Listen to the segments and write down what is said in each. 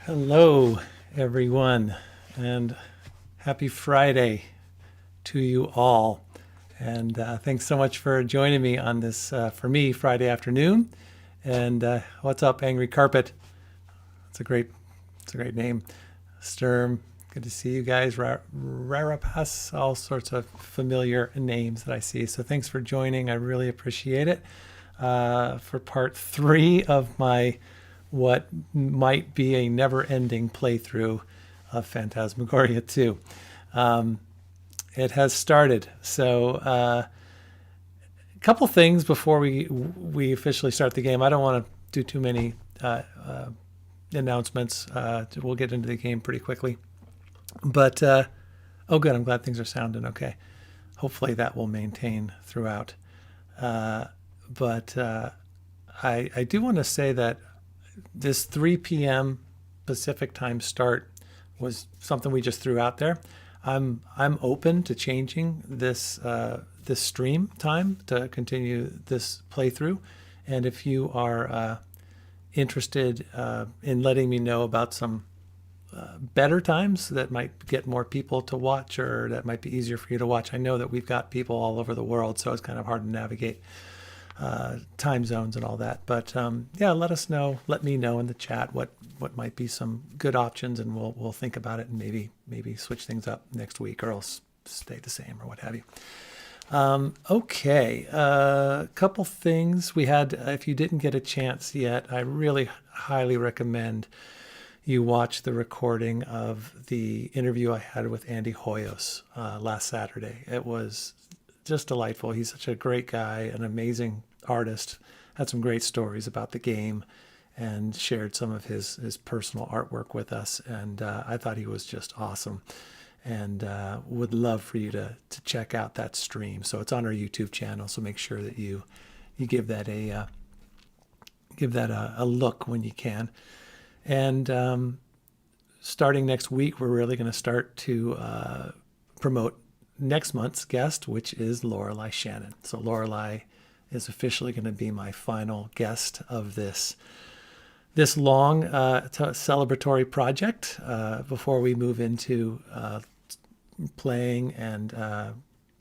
Hello, everyone, and happy Friday to you all. And thanks so much for joining me on this, for me, Friday afternoon. And what's up, Angry Carpet? It's a great, it's a great name. Sturm, good to see you guys. Rarapas, all sorts of familiar names that I see. So thanks for joining. I really appreciate it. For part 3 of my what might be a never-ending playthrough of Phantasmagoria 2. It has started. So a couple things before we officially start the game. I don't want to do too many announcements. We'll get into the game pretty quickly. But, oh good, I'm glad things are sounding okay. Hopefully that will maintain throughout. But I do want to say that this 3 p.m. Pacific time start was something we just threw out there. I'm open to changing this this stream time to continue this playthrough, and if you are interested in letting me know about some better times that might get more people to watch, or that might be easier for you to watch. I know that we've got people all over the world, so it's kind of hard to navigate time zones and all that. But yeah, let us know. Let me know in the chat what might be some good options, and we'll think about it and maybe switch things up next week, or else stay the same or what have you. Okay, a couple things we had. If you didn't get a chance yet, I really highly recommend you watch the recording of the interview I had with Andy Hoyos last Saturday. It was just delightful. He's such a great guy, an amazing artist, had some great stories about the game, and shared some of his personal artwork with us. And I thought he was just awesome, and would love for you to check out that stream. So it's on our YouTube channel, so make sure that you give that a look when you can. And starting next week, we're really going to start to promote next month's guest, which is Lorelei Shannon. So Lorelei is officially going to be my final guest of this long celebratory project before we move into playing and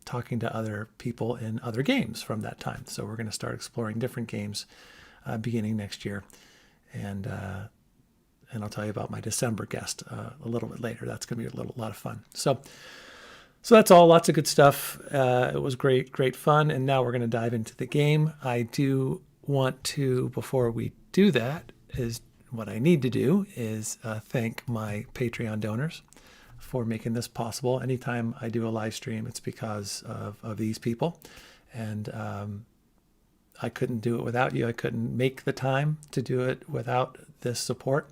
talking to other people in other games from that time. So we're going to start exploring different games beginning next year, and I'll tell you about my December guest a little bit later. That's going to be a lot of fun. So that's all, lots of good stuff. It was great fun, and now we're going to dive into the game. I do want to, before we do that, is what I need to do is thank my Patreon donors for making this possible. Anytime I do a live stream, it's because of these people, and I couldn't do it without you. I couldn't make the time to do it without this support.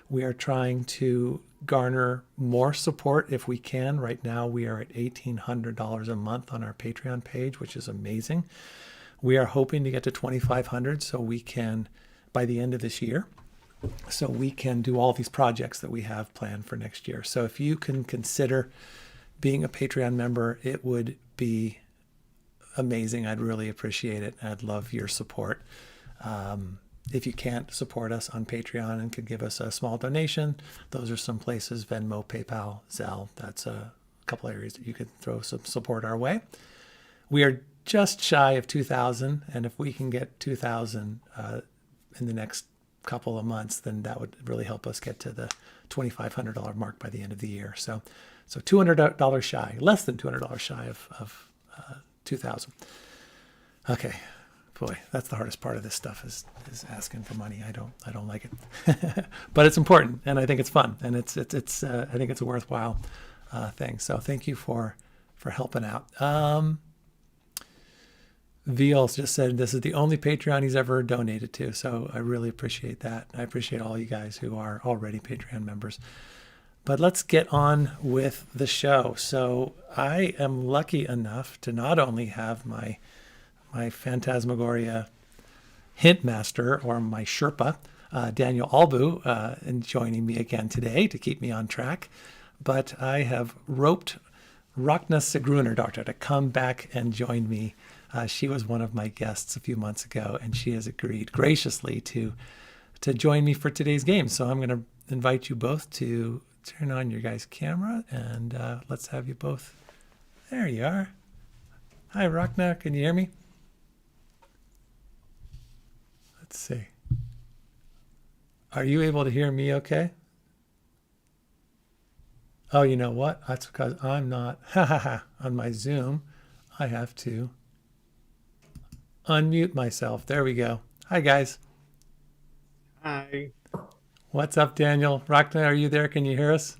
We are trying to garner more support if we can. Right now we are at $1,800 a month on our Patreon page, which is amazing. We are hoping to get to $2,500 so we can, by the end of this year, so we can do all these projects that we have planned for next year. So if you can consider being a Patreon member, it would be amazing. I'd really appreciate it. I'd love your support. If you can't support us on Patreon and could give us a small donation, those are some places: Venmo, PayPal, Zelle. That's a couple areas that you could throw some support our way. We are just shy of 2,000, and if we can get 2,000 in the next couple of months, then that would really help us get to the $2,500 mark by the end of the year. So $200 shy, less than $200 shy of 2,000. Okay. Boy, that's the hardest part of this stuff is asking for money. I don't like it, but it's important, and I think it's fun, and it's I think it's a worthwhile thing. So thank you for helping out. Veal just said this is the only Patreon he's ever donated to, so I really appreciate that. I appreciate all you guys who are already Patreon members. But let's get on with the show. So I am lucky enough to not only have my Phantasmagoria hint master, or my Sherpa, Daniel Albu, and joining me again today to keep me on track, but I have roped Rachna Sigrunardottir to come back and join me. She was one of my guests a few months ago, and she has agreed graciously to join me for today's game. So I'm going to invite you both to turn on your guys' camera, and let's have you both. There you are. Hi, Rachna. Can you hear me? Let's see. Are you able to hear me okay? Oh, you know what? That's because I'm not on my Zoom. I have to unmute myself. There we go. Hi, guys. Hi. What's up, Daniel? Rachna, are you there? Can you hear us?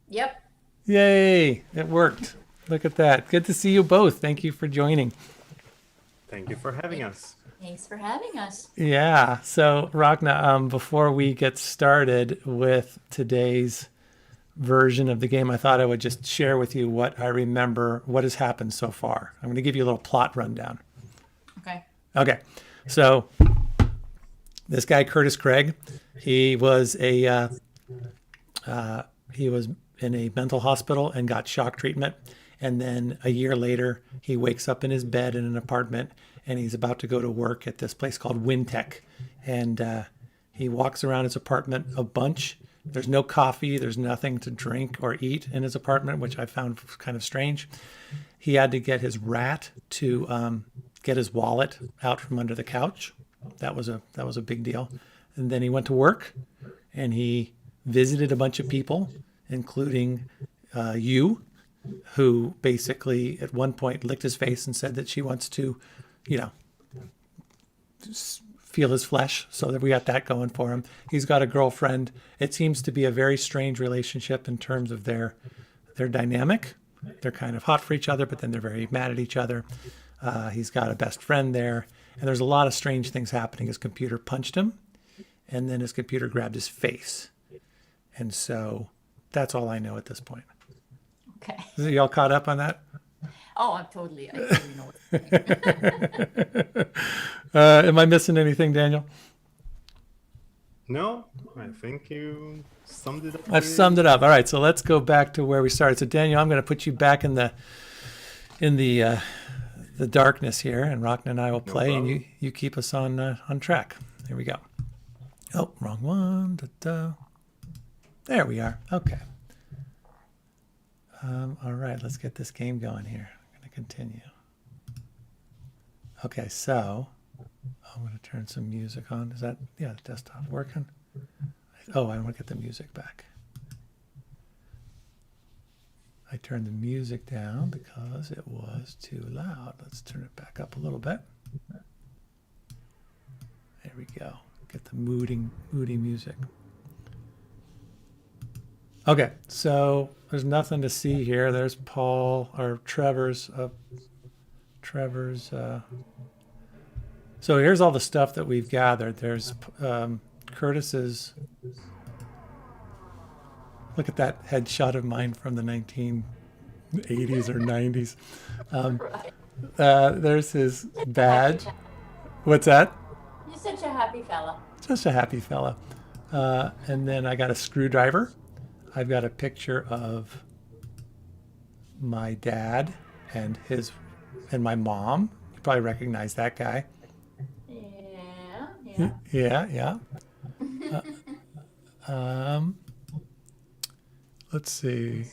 Yep. Yay! It worked. Look at that. Good to see you both. Thank you for joining. Thank you for having us. Thanks for having us. Yeah. So, Rachna, before we get started with today's version of the game, I thought I would just share with you what I remember, what has happened so far. I'm going to give you a little plot rundown. Okay. Okay. So, this guy, Curtis Craig, he was in a mental hospital and got shock treatment. And then a year later, he wakes up in his bed in an apartment, and he's about to go to work at this place called Wintech. And he walks around his apartment a bunch. There's no coffee. There's nothing to drink or eat in his apartment, which I found kind of strange. He had to get his rat to get his wallet out from under the couch. That was a big deal. And then he went to work, and he visited a bunch of people, including you, who basically at one point licked his face and said that she wants to, feel his flesh. So that we got that going for him. He's got a girlfriend. It seems to be a very strange relationship in terms of their dynamic. They're kind of hot for each other, but then they're very mad at each other. He's got a best friend there. And there's a lot of strange things happening. His computer punched him, and then his computer grabbed his face. And so that's all I know at this point. Okay. Is y'all caught up on that? Oh, I totally know what's happening. Am I missing anything, Daniel? No, I think you summed it up. I've summed it up. All right, so let's go back to where we started. So Daniel, I'm going to put you back in the darkness here, and Rachna and I will play, and you keep us on track. Here we go. Oh, wrong one. Da-da. There we are. Okay. All right, let's get this game going here. I'm going to continue. Okay, so I'm going to turn some music on. Is that, the desktop working? Oh, I want to get the music back. I turned the music down because it was too loud. Let's turn it back up a little bit. There we go. Get the moody music. Okay, so there's nothing to see here. There's Trevor's. So here's all the stuff that we've gathered. There's Curtis's. Look at that headshot of mine from the 1980s or 90s. There's his badge. What's that? You're such a happy fella. Just a happy fella. And then I got a screwdriver. I've got a picture of my dad and my mom. You probably recognize that guy. Yeah. Let's see.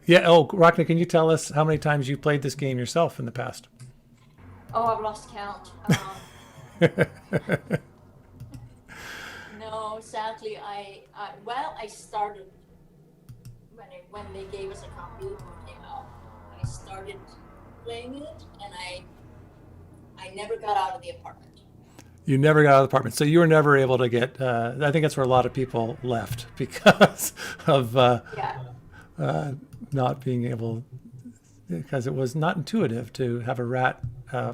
Yeah. Oh, Rachna, can you tell us how many times you played this game yourself in the past? Oh, I've lost count. No, sadly, I started when they gave us a copy when it came out. I started playing it, and I never got out of the apartment. You never got out of the apartment, so you were never able to get. I think that's where a lot of people left because of not being able, because it was not intuitive to have a rat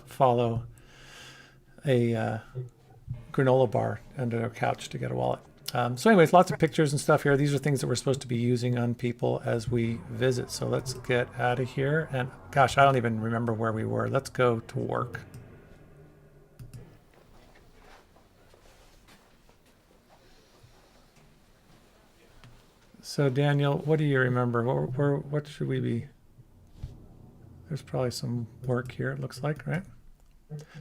follow a granola bar under a couch to get a wallet. So anyways, lots of pictures and stuff here. These are things that we're supposed to be using on people as we visit. So let's get out of here. And gosh, I don't even remember where we were. Let's go to work. So Daniel, what do you remember? What should we be? There's probably some work here, it looks like, right?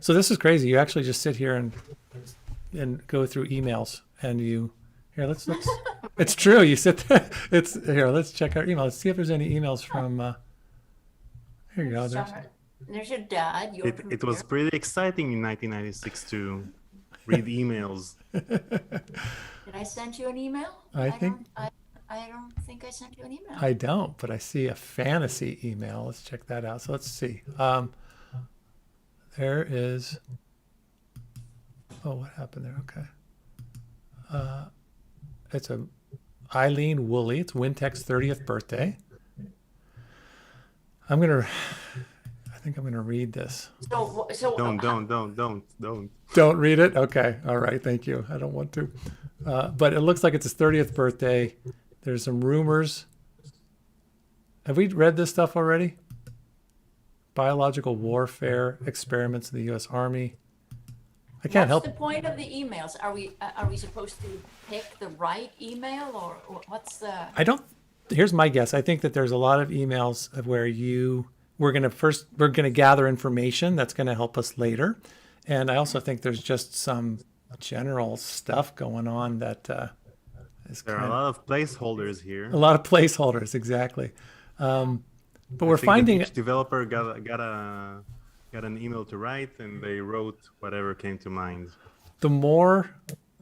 So this is crazy. You actually just sit here and and go through emails, and you here. Let's. It's true. You sit there. It's here. Let's check our email. Let's see if there's any emails from. Here you go. There's your dad. Your It was pretty exciting in 1996 to read emails. Did I send you an email? I think I don't think I sent you an email. I don't, but I see a fantasy email. Let's check that out. So let's see. There is. Oh, what happened there? Okay. It's a Eileen Woolley. It's Wintech's 30th birthday. I think I'm gonna read this. So Don't. Don't read it? Okay. All right. Thank you. I don't want to. But it looks like it's his 30th birthday. There's some rumors. Have we read this stuff already? Biological warfare experiments in the U.S. Army. I can't help. What's the point of the emails? Are we supposed to pick the right email, or what's the? I don't. Here's my guess. I think that there's a lot of emails of where we're gonna gather information that's gonna help us later, and I also think there's just some general stuff going on that is There are a lot of placeholders here. a lot of placeholders. Exactly. But we're I think finding each developer got an email to write, and they wrote whatever came to mind. the more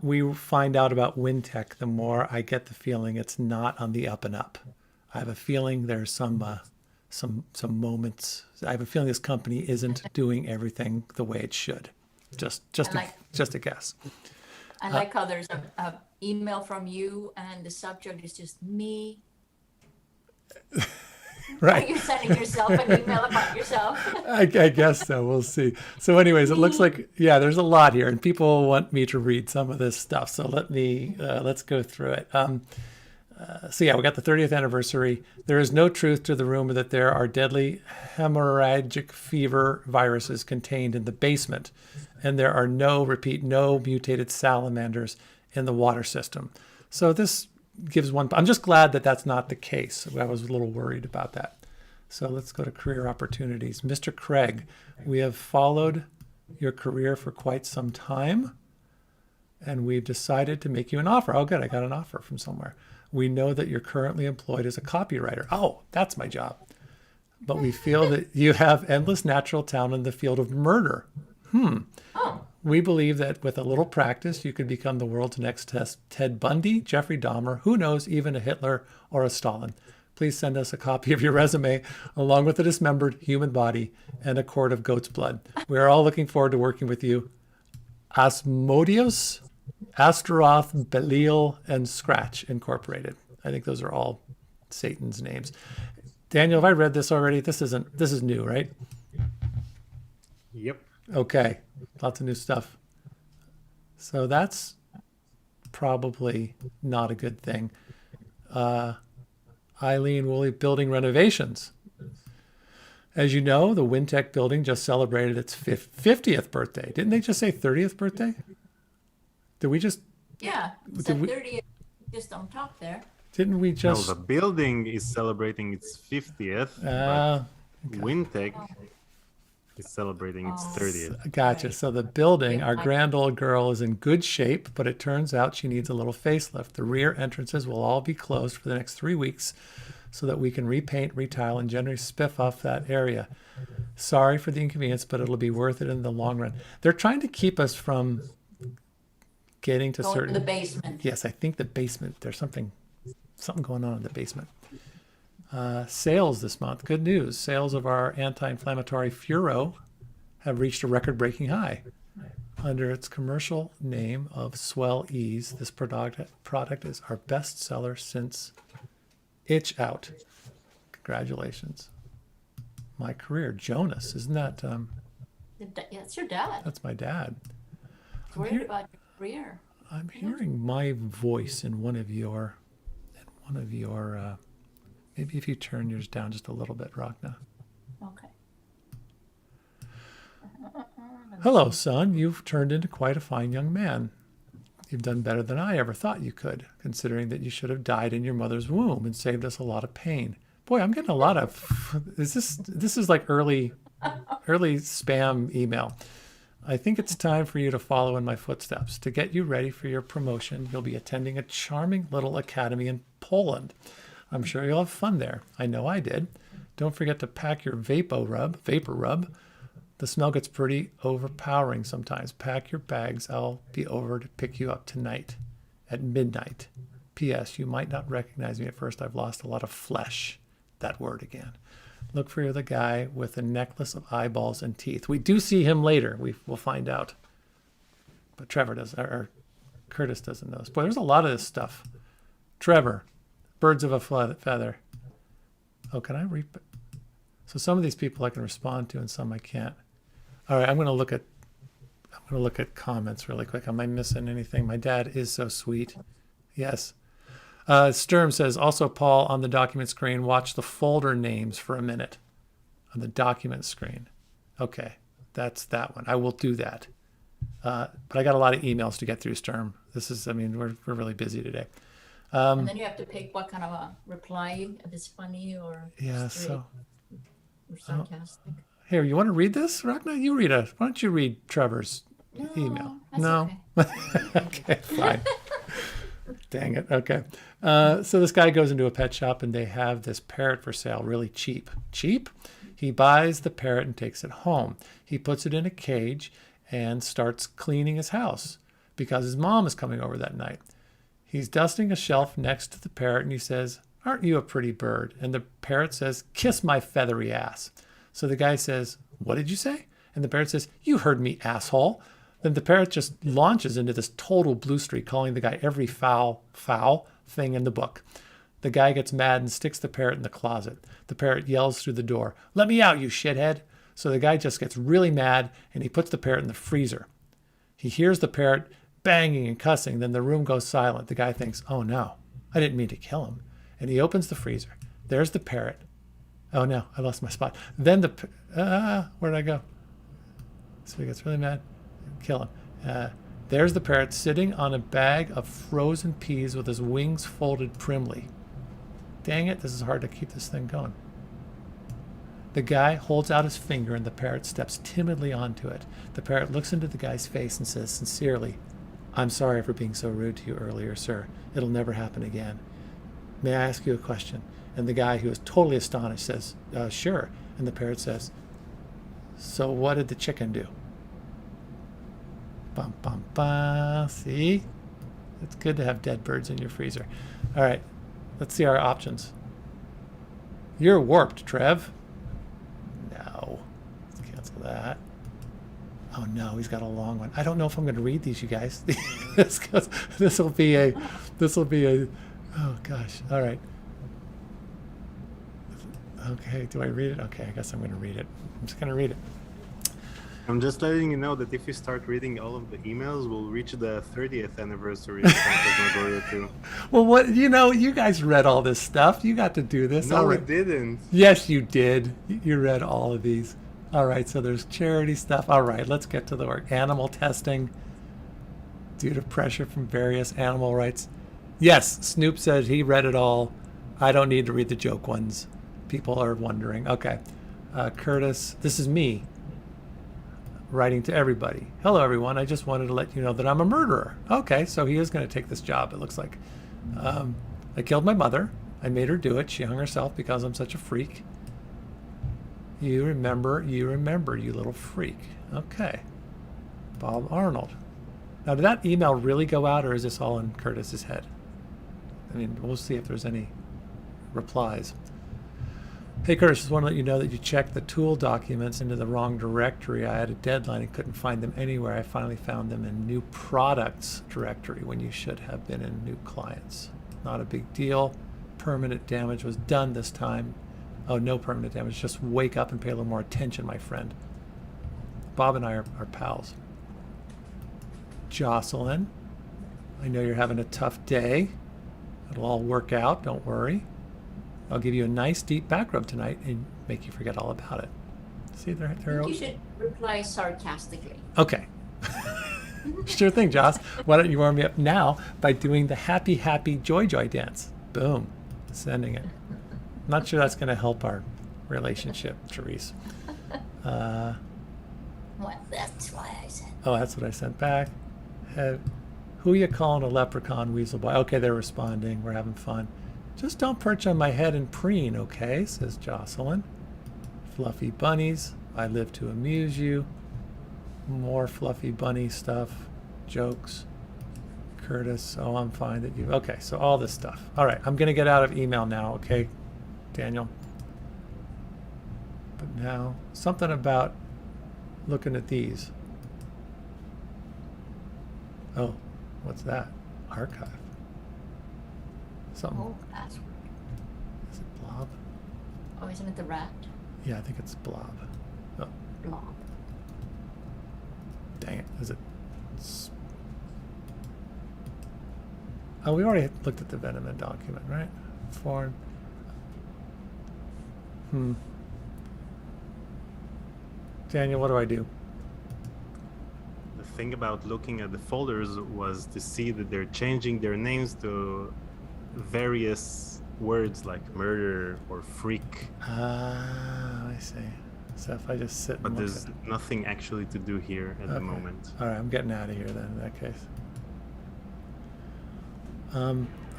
we find out about Wintech, the more I get the feeling it's not on the up and up. I have a feeling there's some moments. I have a feeling this company isn't doing everything the way it should. Just a guess. I like how there's a email from you, and the subject is just me. Right. Are you sending yourself an email about yourself? I guess so. We'll see. So anyways, it looks like, yeah, there's a lot here, and people want me to read some of this stuff. So let's go through it. So yeah, we got the 30th anniversary. There is no truth to the rumor that there are deadly hemorrhagic fever viruses contained in the basement. And there are no mutated salamanders in the water system. So this gives one. I'm just glad that that's not the case. I was a little worried about that. So let's go to career opportunities. Mr. Craig, we have followed your career for quite some time, and we've decided to make you an offer. Oh, good. I got an offer from somewhere. We know that you're currently employed as a copywriter. Oh, that's my job. But we feel that you have endless natural talent in the field of murder. We believe that with a little practice, you could become the world's next Ted Bundy, Jeffrey Dahmer, who knows, even a Hitler or a Stalin. Please send us a copy of your resume, along with a dismembered human body and a quart of goat's blood. We are all looking forward to working with you. Asmodeus, Astaroth, Belial, and Scratch Incorporated. I think those are all Satan's names. Daniel, have I read this already? This is new, right? Yep. Okay, lots of new stuff. So that's probably not a good thing. Eileen Woolley, building renovations. As you know, the Wintech building just celebrated its 50th birthday. Didn't they just say 30th birthday? Did we just? Yeah, it's Did we- 30 just on top there. Didn't we No, just? the building is celebrating its 50th. But Wintech is celebrating its 30th. Gotcha. So the building, our grand old girl, is in good shape, but it turns out she needs a little facelift. The rear entrances will all be closed for the next 3 weeks so that we can repaint, retile, and generally spiff off that area. Sorry for the inconvenience, but it'll be worth it in the long run. They're trying to keep us from getting to Going certain. to the basement. Yes, I think the basement. There's something going on in the basement. Sales this month. Good news. Sales of our anti-inflammatory Furo have reached a record-breaking high. Under its commercial name of Swell Ease, this product is our best seller since Itch Out. Congratulations. My career, Jonas. Isn't that? Yeah, it's your dad. That's my dad. Worried about your career. I'm hearing my voice in one of your. Maybe if you turn yours down just a little bit, Ragna. Okay. Hello, son. You've turned into quite a fine young man. You've done better than I ever thought you could, considering that you should have died in your mother's womb and saved us a lot of pain. Boy, I'm getting a lot of. This is like early spam email. I think it's time for you to follow in my footsteps. To get you ready for your promotion, you'll be attending a charming little academy in Poland. I'm sure you'll have fun there. I know I did. Don't forget to pack your vapor rub. The smell gets pretty overpowering sometimes. Pack your bags. I'll be over to pick you up tonight at midnight. P.S. You might not recognize me at first. I've lost a lot of flesh. That word again. Look for the guy with a necklace of eyeballs and teeth. We do see him later. We'll find out. But Trevor does, or Curtis doesn't know this. Boy, there's a lot of this stuff. Trevor, birds of a feather. Oh, can I read? So some of these people I can respond to and some I can't. All right, I'm going to look at comments really quick. Am I missing anything? My dad is so sweet. Yes. Sturm says, also, Paul, on the document screen, watch the folder names for a minute on the document screen. Okay, that's that one. I will do that. But I got a lot of emails to get through, Sturm. We're really busy today. And then you have to pick what kind of a reply, if it's funny or straight or sarcastic. Here, you want to read this, Ragnar? Why don't you read Trevor's email? No. Okay, fine. Dang it. Okay. So this guy goes into a pet shop and they have this parrot for sale, really cheap. Cheap? He buys the parrot and takes it home. He puts it in a cage and starts cleaning his house because his mom is coming over that night. He's dusting a shelf next to the parrot and he says, "Aren't you a pretty bird?" And the parrot says, "Kiss my feathery ass." So the guy says, "What did you say?" And the parrot says, "You heard me, asshole." Then the parrot just launches into this total blue streak, calling the guy every foul thing in the book. The guy gets mad and sticks the parrot in the closet. The parrot yells through the door, "Let me out, you shithead." So the guy just gets really mad and he puts the parrot in the freezer. He hears the parrot banging and cussing. Then the room goes silent. The guy thinks, "Oh no, I didn't mean to kill him." And he opens the freezer. There's the parrot. Oh no, I lost my spot. Then where'd I go? So he gets really mad. Kill him. There's the parrot sitting on a bag of frozen peas with his wings folded primly. Dang it, this is hard to keep this thing going. The guy holds out his finger and the parrot steps timidly onto it. The parrot looks into the guy's face and says sincerely, "I'm sorry for being so rude to you earlier, sir. It'll never happen again. May I ask you a question?" And the guy, who is totally astonished, says, "Sure." And the parrot says, "So what did the chicken do?" Bum, bum, bum. See? It's good to have dead birds in your freezer. All right, let's see our options. You're warped, Trev. No. Let's cancel that. Oh no, he's got a long one. I don't know if I'm going to read these, you guys. This will be a. Oh gosh. All right. Okay, do I read it? Okay, I guess I'm going to read it. I'm just going to read it. I'm just letting you know that if you start reading all of the emails, we'll reach the 30th anniversary of Phantasmagoria 2. Well, what, you guys read all this stuff. You got to do this. No, we didn't. Yes, you did. You read all of these. All right, so there's charity stuff. All right, let's get to the work. Animal testing due to pressure from various animal rights. Yes, Snoop said he read it all. I don't need to read the joke ones. People are wondering. Okay. Curtis, this is me writing to everybody. "Hello, everyone. I just wanted to let you know that I'm a murderer." Okay, so he is going to take this job, it looks like. "I killed my mother. I made her do it. She hung herself because I'm such a freak." You remember, you little freak. Okay. Bob Arnold. Now, did that email really go out, or is this all in Curtis's head? I mean, we'll see if there's any replies. "Hey, Curtis, just want to let you know that you checked the tool documents into the wrong directory. I had a deadline and couldn't find them anywhere. I finally found them in new products directory when you should have been in new clients. Not a big deal. Permanent damage was done this time." Oh, no permanent damage. Just wake up and pay a little more attention, my friend. Bob and I are pals. Jocelyn, I know you're having a tough day. It'll all work out. Don't worry. I'll give you a nice deep back rub tonight and make you forget all about it. See, they're I think you should reply sarcastically. Okay. Sure thing, Joss. Why don't you warm me up now by doing the happy, happy joy dance? Boom. Sending it. Not sure that's going to help our relationship, Therese. Well, that's why I said Oh, that's what I sent back. Who you calling a leprechaun, weasel boy? Okay, they're responding. We're having fun. Just don't perch on my head and preen, okay? Says Jocelyn. Fluffy bunnies. I live to amuse you. More fluffy bunny stuff. Jokes. Curtis. Oh, I'm fine that you. Okay, so all this stuff. All right, I'm going to get out of email now, okay, Daniel? But now, something about looking at these. Oh, what's that? Archive. Something. Oh, that's Is it blob? oh, isn't it the rat? Yeah, I think it's blob. Oh, Blob. dang it. Is it? Oh, we already looked at the Venom document, right? Foreign. Daniel, what do I do? The thing about looking at the folders was to see that they're changing their names to various words like murder or freak, Ah, I see. So if I just sit and but look there's at it. nothing actually to do here at the Okay. moment. All right, I'm getting out of here then in that case.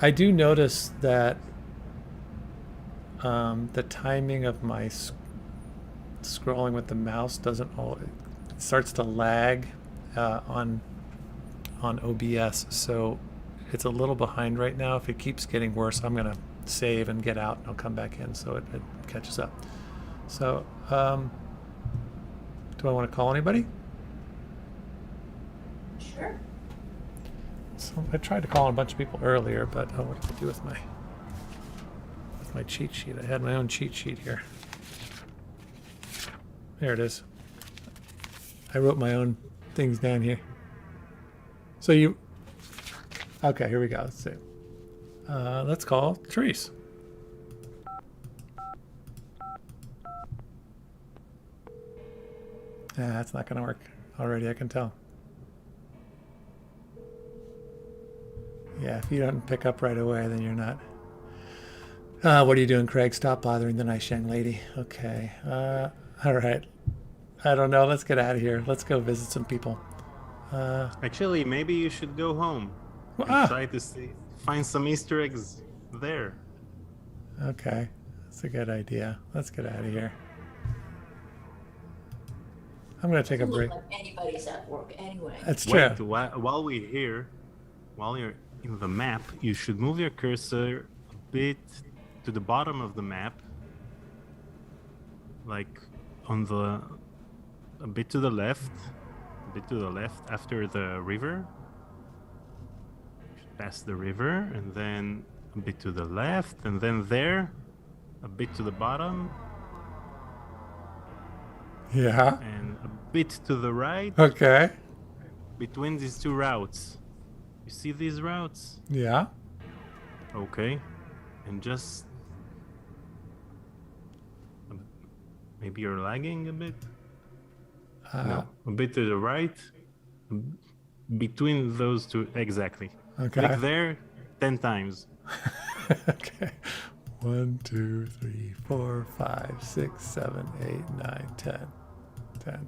I do notice that the timing of my scrolling with the mouse doesn't always, it starts to lag on OBS, so it's a little behind right now. If it keeps getting worse, I'm gonna save and get out and I'll come back in so it catches up. So do I want to call anybody? Sure. So I tried to call a bunch of people earlier, but oh, what did I do with my cheat sheet? I had my own cheat sheet here. There it is. I wrote my own things down here. So you, okay, here we go. Let's see. Let's call Therese. That's not going to work. Already, I can tell. Yeah, if you don't pick up right away, then you're not. What are you doing, Craig? Stop bothering the nice young lady. Okay. All right. I don't know. Let's get out of here. Let's go visit some people. Actually, maybe you should go home and try to find some Easter eggs there. Okay. That's a good idea. Let's get out of here. I'm going to take a Doesn't break. look like anybody's at work anyway. That's true. Wait, while we're here, while you're in the map, you should move your cursor a bit to the bottom of the map, like a bit to the left, after the river. You should pass the river, and then a bit to the left, and then there, a bit to the bottom, Yeah. and a bit to the right, Okay. between these two routes. You see these routes? Yeah. Okay. And just... maybe you're lagging a bit? No. A bit to the right. Between those two, exactly. Okay. Click there 10 times. Okay. 1, 2, 3, 4, 5, 6, 7, 8, 9, 10. 10.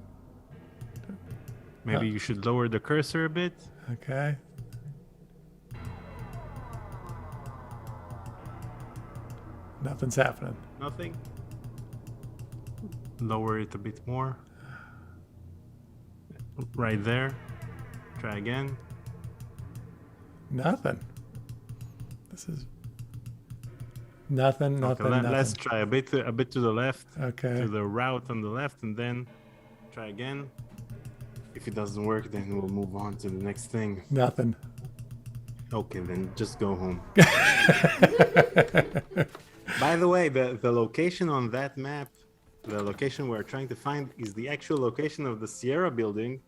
Maybe you should lower the cursor a bit. Okay. Nothing's happening. Nothing. Lower it a bit more. Right there. Try again. Nothing. This is nothing. Okay, let's try a bit to the left. Okay. To the route on the left, and then try again. If it doesn't work, then we'll move on to the next thing. Nothing. Okay, then just go home. By the way, the location on that map, the location we're trying to find, is the actual location of the Sierra building.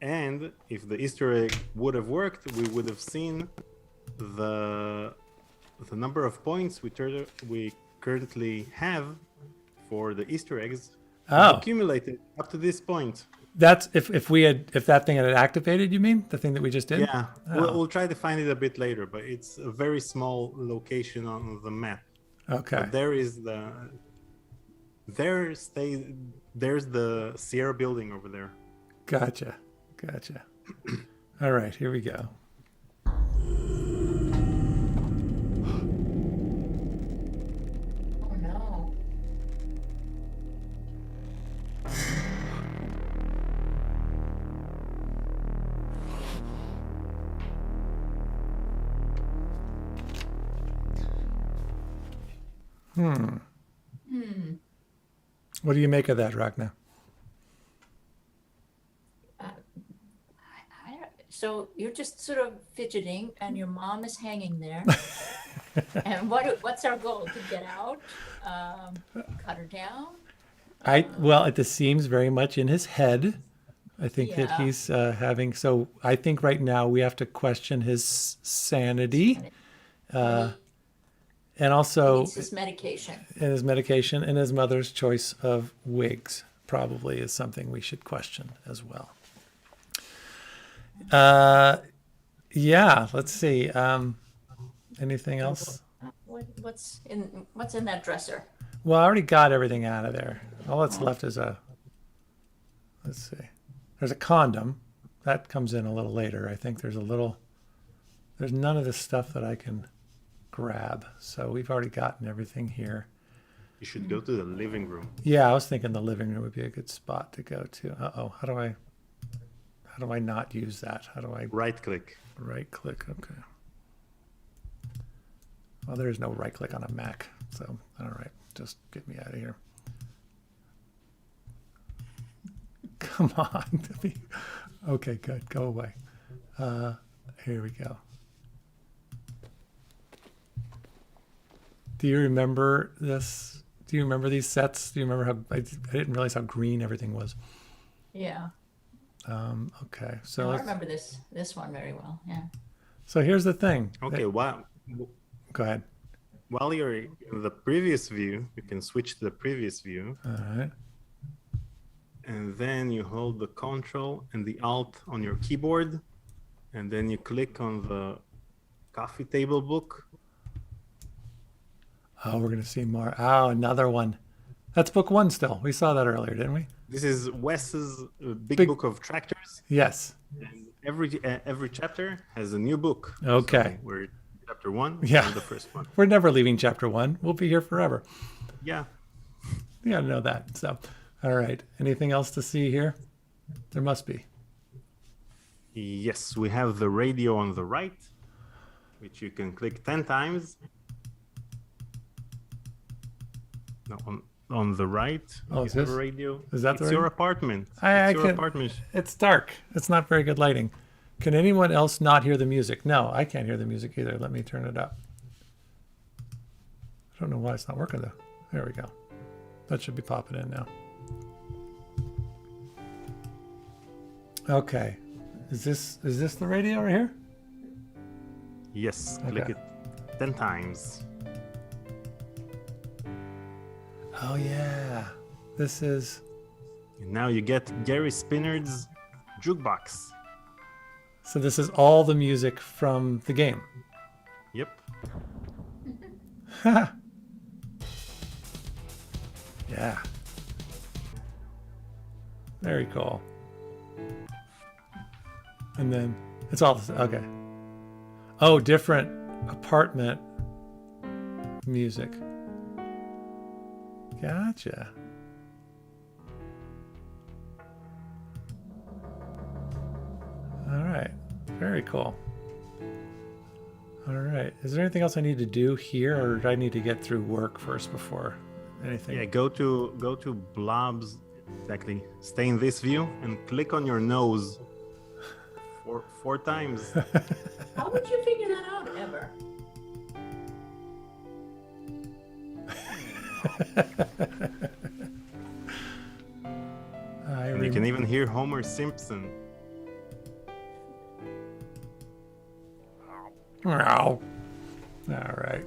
And if the Easter egg would have worked, we would have seen the number of points we currently have for the Easter eggs accumulated up to this point. That's if that thing had activated, you mean? The thing that we just did? Yeah, Oh. we'll try to find it a bit later, but it's a very small location on the map. Okay. But there's the Sierra building over there. Gotcha. Gotcha. All right, here we go. Oh no. What do you make of that, Ragnar? So you're just sort of fidgeting, and your mom is hanging there. And what's our goal? To get out? Cut her down? Well, it just seems very much in his head. I think that Yeah. he's having. So I think right now we have to question his sanity, and also Needs his medication. in his medication, and his mother's choice of wigs probably is something we should question as well. Yeah, let's see. Anything else? What's in that dresser? Well, I already got everything out of there. All that's left is let's see. There's a condom. That comes in a little later. I think there's none of the stuff that I can grab. So we've already gotten everything here. You should go to the living room. Yeah, I was thinking the living room would be a good spot to go to. Uh-oh, how do I not use that? How do I Right click. right click? Okay. Well, there is no right click on a Mac. So, all right, just get me out of here. Come on. Okay, good. Go away. Here we go. Do you remember this? Do you remember these sets? Do you remember how I didn't realize how green everything was? Yeah. Okay, so No, I let's, remember this one very well. Yeah. so here's the thing. Okay, Go ahead. while you're in the previous view, you can switch to the previous view, All right. and then you hold the Control and the Alt on your keyboard, and then you click on the coffee table book. Oh, we're gonna see more. Oh, another one. That's book one still. We saw that earlier, didn't we? This is Wes's big Big- book of tractors. Yes. And every chapter has a new book. Okay. So we're chapter one. Yeah. We're the first one. We're never leaving chapter one. We'll be here forever. Yeah. You gotta know that. So, all right. Anything else to see here? There must be. Yes, we have the radio on the right, which you can click 10 times. No, on the right. Oh, you is have this- a radio. is that the it's your radio? apartment. I It's your can- apartment. It's dark. It's not very good lighting. Can anyone else not hear the music? No, I can't hear the music either. Let me turn it up. I don't know why it's not working though. There we go. That should be popping in now. Okay. Is this the radio right here? Yes, click Okay. it 10 times. Oh yeah. This is And now you get Gary Spinnerd's jukebox. so this is all the music from the game. Yep. Yeah. Very cool. And then it's all okay. Oh, different apartment music. Gotcha. All right. Very cool. All right. Is there anything else I need to do here, or do I need to get through work first before anything? Yeah, go to blobs. Exactly. Stay in this view and click on your nose four times. How would you figure that out ever? And you can even hear Homer Simpson. All right.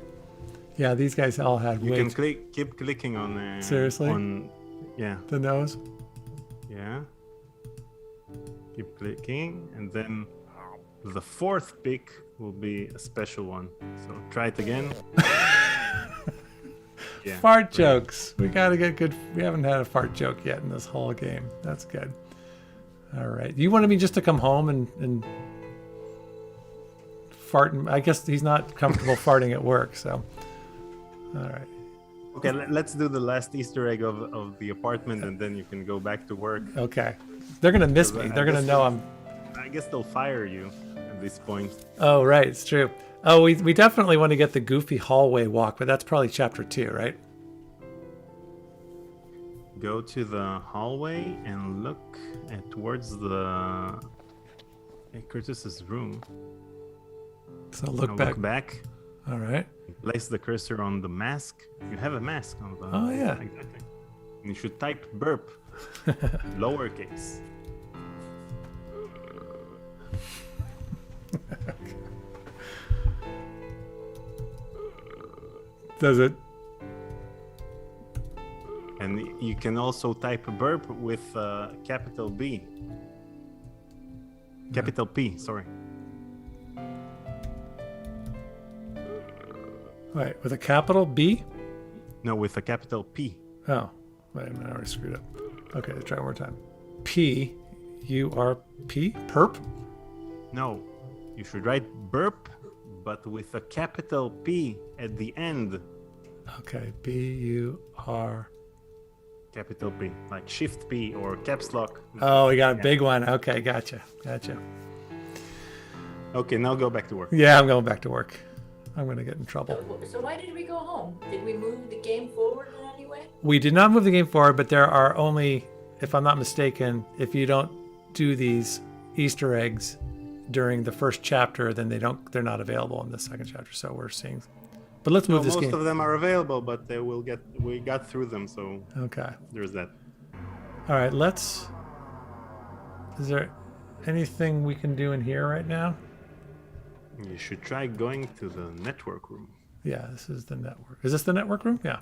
Yeah, these guys all had You can wigs. keep clicking on. Seriously? Yeah. The nose. Yeah. Keep clicking, and then the fourth pick will be a special one. So try it again. Yeah. Fart jokes. We gotta get good. We haven't had a fart joke yet in this whole game. That's good. All right. You wanted me just to come home and fart. I guess he's not comfortable farting at work, so. All right. Okay, let's do the last Easter egg of the apartment, and then you can go back to work. Okay. They're going to miss me. They're going to know I'm... I guess they'll fire you at this point. Oh, right. It's true. Oh, we definitely want to get the goofy hallway walk, but that's probably chapter 2, right? Go to the hallway and look towards the Curtis's room. So Now look back. Look back. All right. Place the cursor on the mask. You have a mask on the. Oh, yeah. Exactly. And you should type burp, lowercase. Does it? And you can also type burp with capital B. Capital P, sorry. Wait, with a capital B? No, with a capital P. Oh, wait a minute. I already screwed up. Okay, let's try one more time. P, U-R-P? Perp? No, you should write burp, but with a capital P at the end. Okay, B-U-R... Capital P, like Shift P or Caps Lock. Oh, we got a big one. Okay, gotcha. Okay, now go back to work. Yeah, I'm going back to work. I'm going to get in trouble. So why did we go home? Did we move the game forward in any way? We did not move the game forward, but there are only, if I'm not mistaken, if you don't do these Easter eggs during the first chapter, then they're not available in the second chapter. So we're seeing. But let's move this Most game. of them are available, but we got through them, so Okay. there's that. All right, is there anything we can do in here right now? You should try going to the network room. Yeah, this is the network. Is this the network room? Yeah.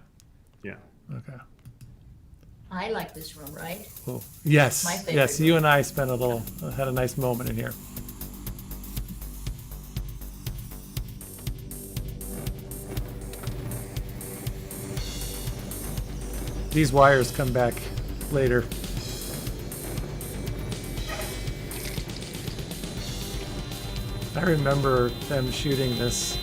Yeah. Okay. I like this room, right? Cool. Yes. My favorite Yes. You and I had a nice moment in here. These wires come back later. I remember them shooting this.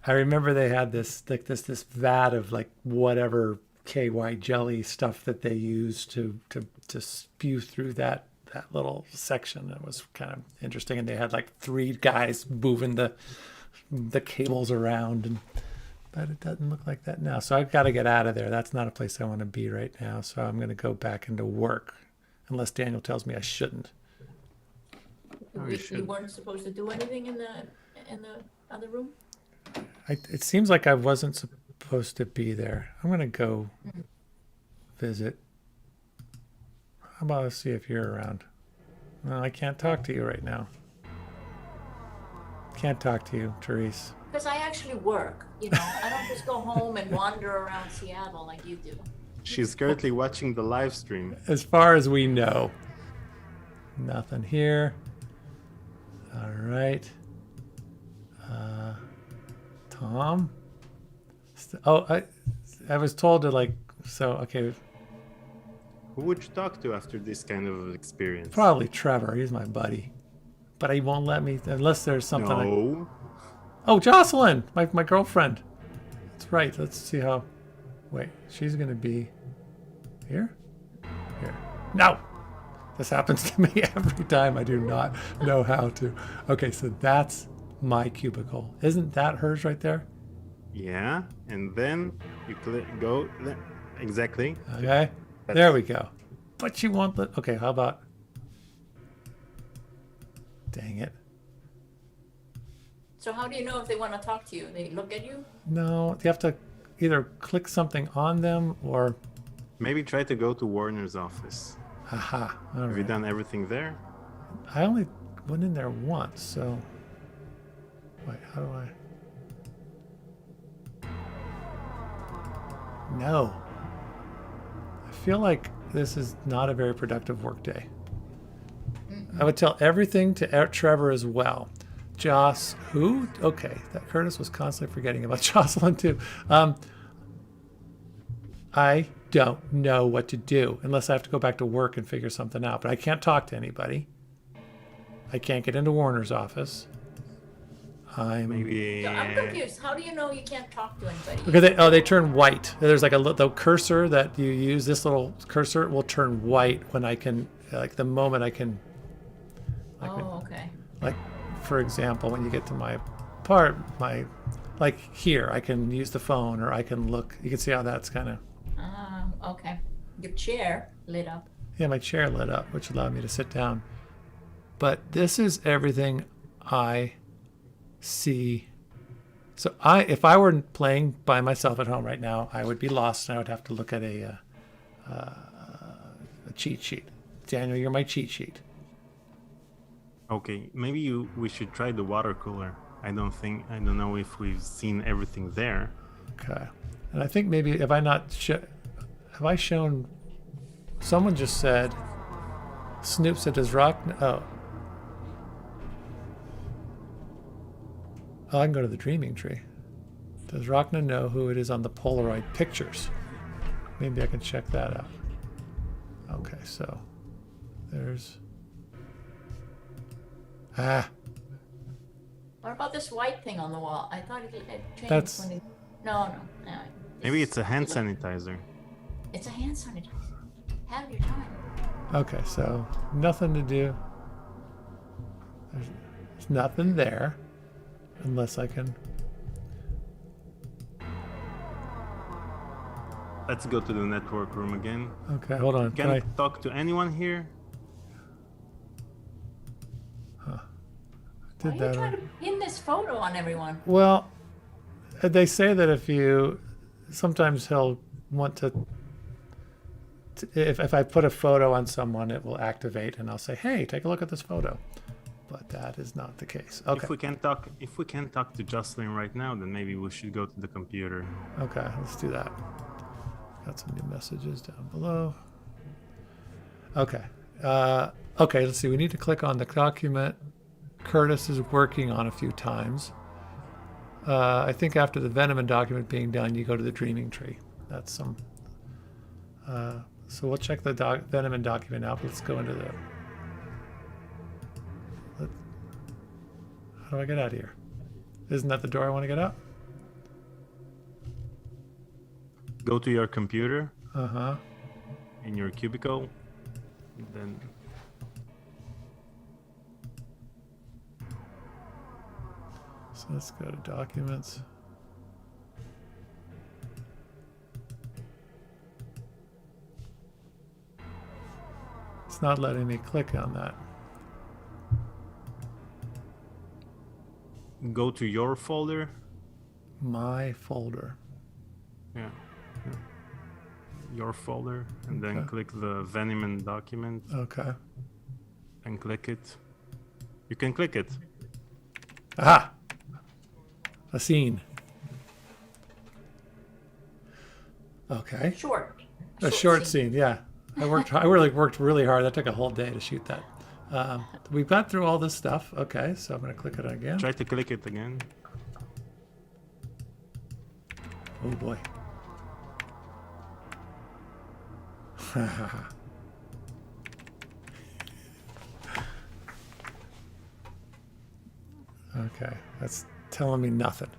I remember they had this this vat of like whatever KY jelly stuff that they used to spew through that little section. It was kind of interesting, and they had like 3 guys moving the cables around, but it doesn't look like that now. So I've got to get out of there. That's not a place I want to be right now. So I'm going to go back into work, unless Daniel tells me I shouldn't. You weren't supposed to do anything in the other room? It seems like I wasn't supposed to be there. I'm going to go visit. How about let's see if you're around? Well, I can't talk to you right now. Can't talk to you, Therese. Because I actually work, I don't just go home and wander around Seattle like you do. She's currently watching the live stream. As far as we know. Nothing here. All right. Tom? Oh, I was told to okay. Who would you talk to after this kind of experience? Probably Trevor. He's my buddy. But he won't let me unless there's something. No. Oh, Jocelyn, my girlfriend. That's right. Let's see how. Wait, she's gonna be here. Here. No. This happens to me every time. I do not know how to. Okay, so that's my cubicle. Isn't that hers right there? Yeah, and then you go exactly. Okay. There we go. But she won't let. Okay, how about? Dang it. So how do you know if they want to talk to you? They look at you? No, you have to either click something on them or. Maybe try to go to Warner's office. Aha. All Have you right. done everything there? I only went in there once, so. Wait, how do I? No. I feel like this is not a very productive work day. I would tell everything to Trevor as well. Joss, who? Okay, that Curtis was constantly forgetting about Jocelyn too. I don't know what to do unless I have to go back to work and figure something out. But I can't talk to anybody. I can't get into Warner's office. Maybe. So I'm confused. How do you know you can't talk to anybody? Because they turn white. There's like the cursor that you use. This little cursor will turn white when I can, like the moment I can. Okay. Like, for example, when you get to my part, like here, I can use the phone or I can look. You can see how that's kind of. Okay. Your chair lit up. Yeah, my chair lit up, which allowed me to sit down. But this is everything I see. So if I were playing by myself at home right now, I would be lost and I would have to look at a cheat sheet. Daniel, you're my cheat sheet. Okay, maybe we should try the water cooler. I don't know if we've seen everything there. Okay. And I think maybe have I shown, someone just said, Snoop said, does Rock, oh, I can go to the Dreaming Tree. Does Rachna know who it is on the Polaroid pictures? Maybe I can check that out. Okay, so there's... What about this white thing on the wall? I thought it changed That's- when it... No. Maybe it's a hand sanitizer. It's a hand sanitizer. Have your time. Okay, so nothing to do. There's nothing there. Unless I can... Let's go to the network room again. Okay, hold on. Can I... Can't talk to anyone here. Why Did are you that trying to pin this photo on everyone? Well, they say that sometimes he'll want to, if I put a photo on someone, it will activate and I'll say, hey, take a look at this photo. But that is not the case. Okay. If we can't talk to Jocelyn right now, then maybe we should go to the computer. Okay, let's do that. Got some new messages down below. Okay. Okay, let's see. We need to click on the document Curtis is working on a few times. I think after the Venom document being done, you go to the Dreaming Tree. That's some... so we'll check the Venom document out. Let's go into the... How do I get out of here? Isn't that the door I want to get out? Go to your computer. Uh-huh. In your cubicle. Then... So let's go to documents. It's not letting me click on that. Go to your folder. My folder. Yeah. Your folder. And then Okay. click the Venom document. Okay. And click it. You can click it. Aha! A scene. Okay. Short. A short scene, yeah. I really worked really hard. That took a whole day to shoot that. We've got through all this stuff. Okay, so I'm going to click it again. Try to click it again. Oh boy. Okay, that's telling me nothing.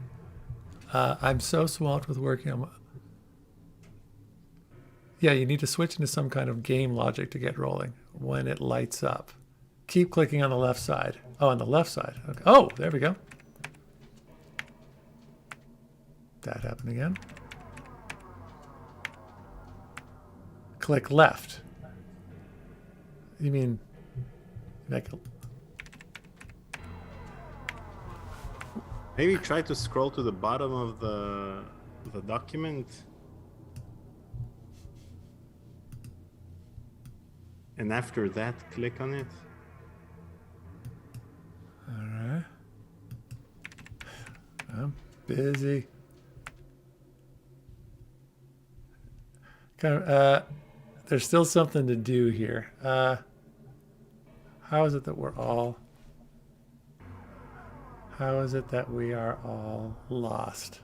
I'm so swamped with working on... Yeah, you need to switch into some kind of game logic to get rolling when it lights up. Keep clicking on the left side. Oh, on the left side. Okay. Oh, there we go. That happened again. Click left. You mean like Maybe try to scroll to the bottom of the document. And after that, click on it. all right. I'm busy. There's still something to do here. How is it that we're all... How is it that we are all lost?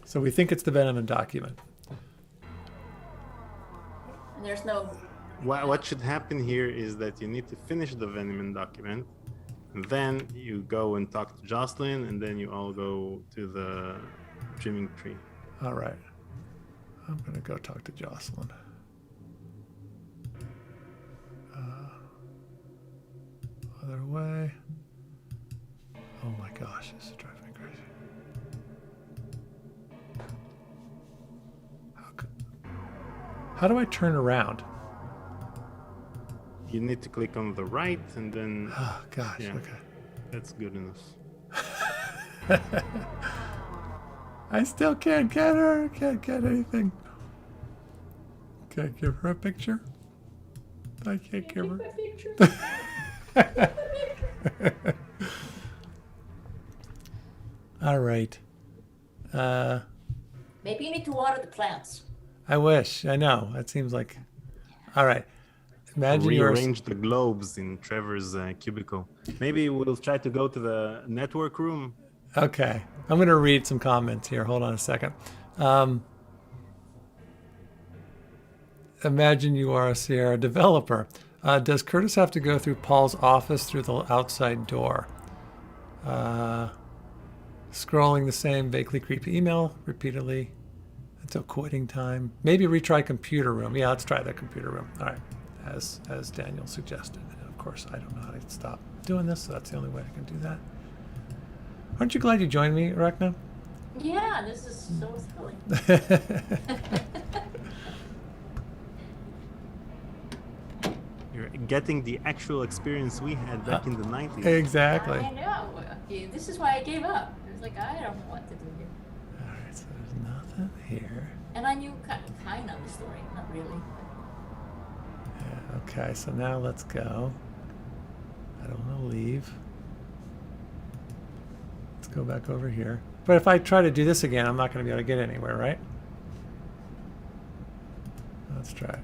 So we think it's the Venom document. And there's no. What should happen here is that you need to finish the Venom document, and then you go and talk to Jocelyn, and then you all go to the dreaming tree. All right. I'm going to go talk to Jocelyn. Other way. Oh my gosh, this is driving me crazy. How do I turn around? You need to click on the right, and then Oh gosh, yeah, okay. that's good enough. I still can't get her. Can't get anything. Can't give her a picture. I can't give her. All right. Maybe you need to water the plants. I wish. I know. That seems like. All right. Imagine you're. Rearrange the globes in Trevor's cubicle. Maybe we'll try to go to the network room. Okay. I'm going to read some comments here. Hold on a second. Imagine you are a Sierra developer. Does Curtis have to go through Paul's office through the outside door? Scrolling the same vaguely creepy email repeatedly until quitting time. Maybe retry computer room. Yeah, let's try the computer room. All right, as Daniel suggested. And of course, I don't know how to stop doing this, so that's the only way I can do that. Aren't you glad you joined me, Rekna? Yeah, this is so thrilling. You're getting the actual experience we had back in the 90s. Exactly. I know. Yeah, this is why I gave up. I was like, I don't know what to do here. All right, so there's nothing here. And I knew kind of the story, not really. Yeah, okay, so now let's go. I don't want to leave. Let's go back over here. But if I try to do this again, I'm not going to be able to get anywhere, right? Let's try it.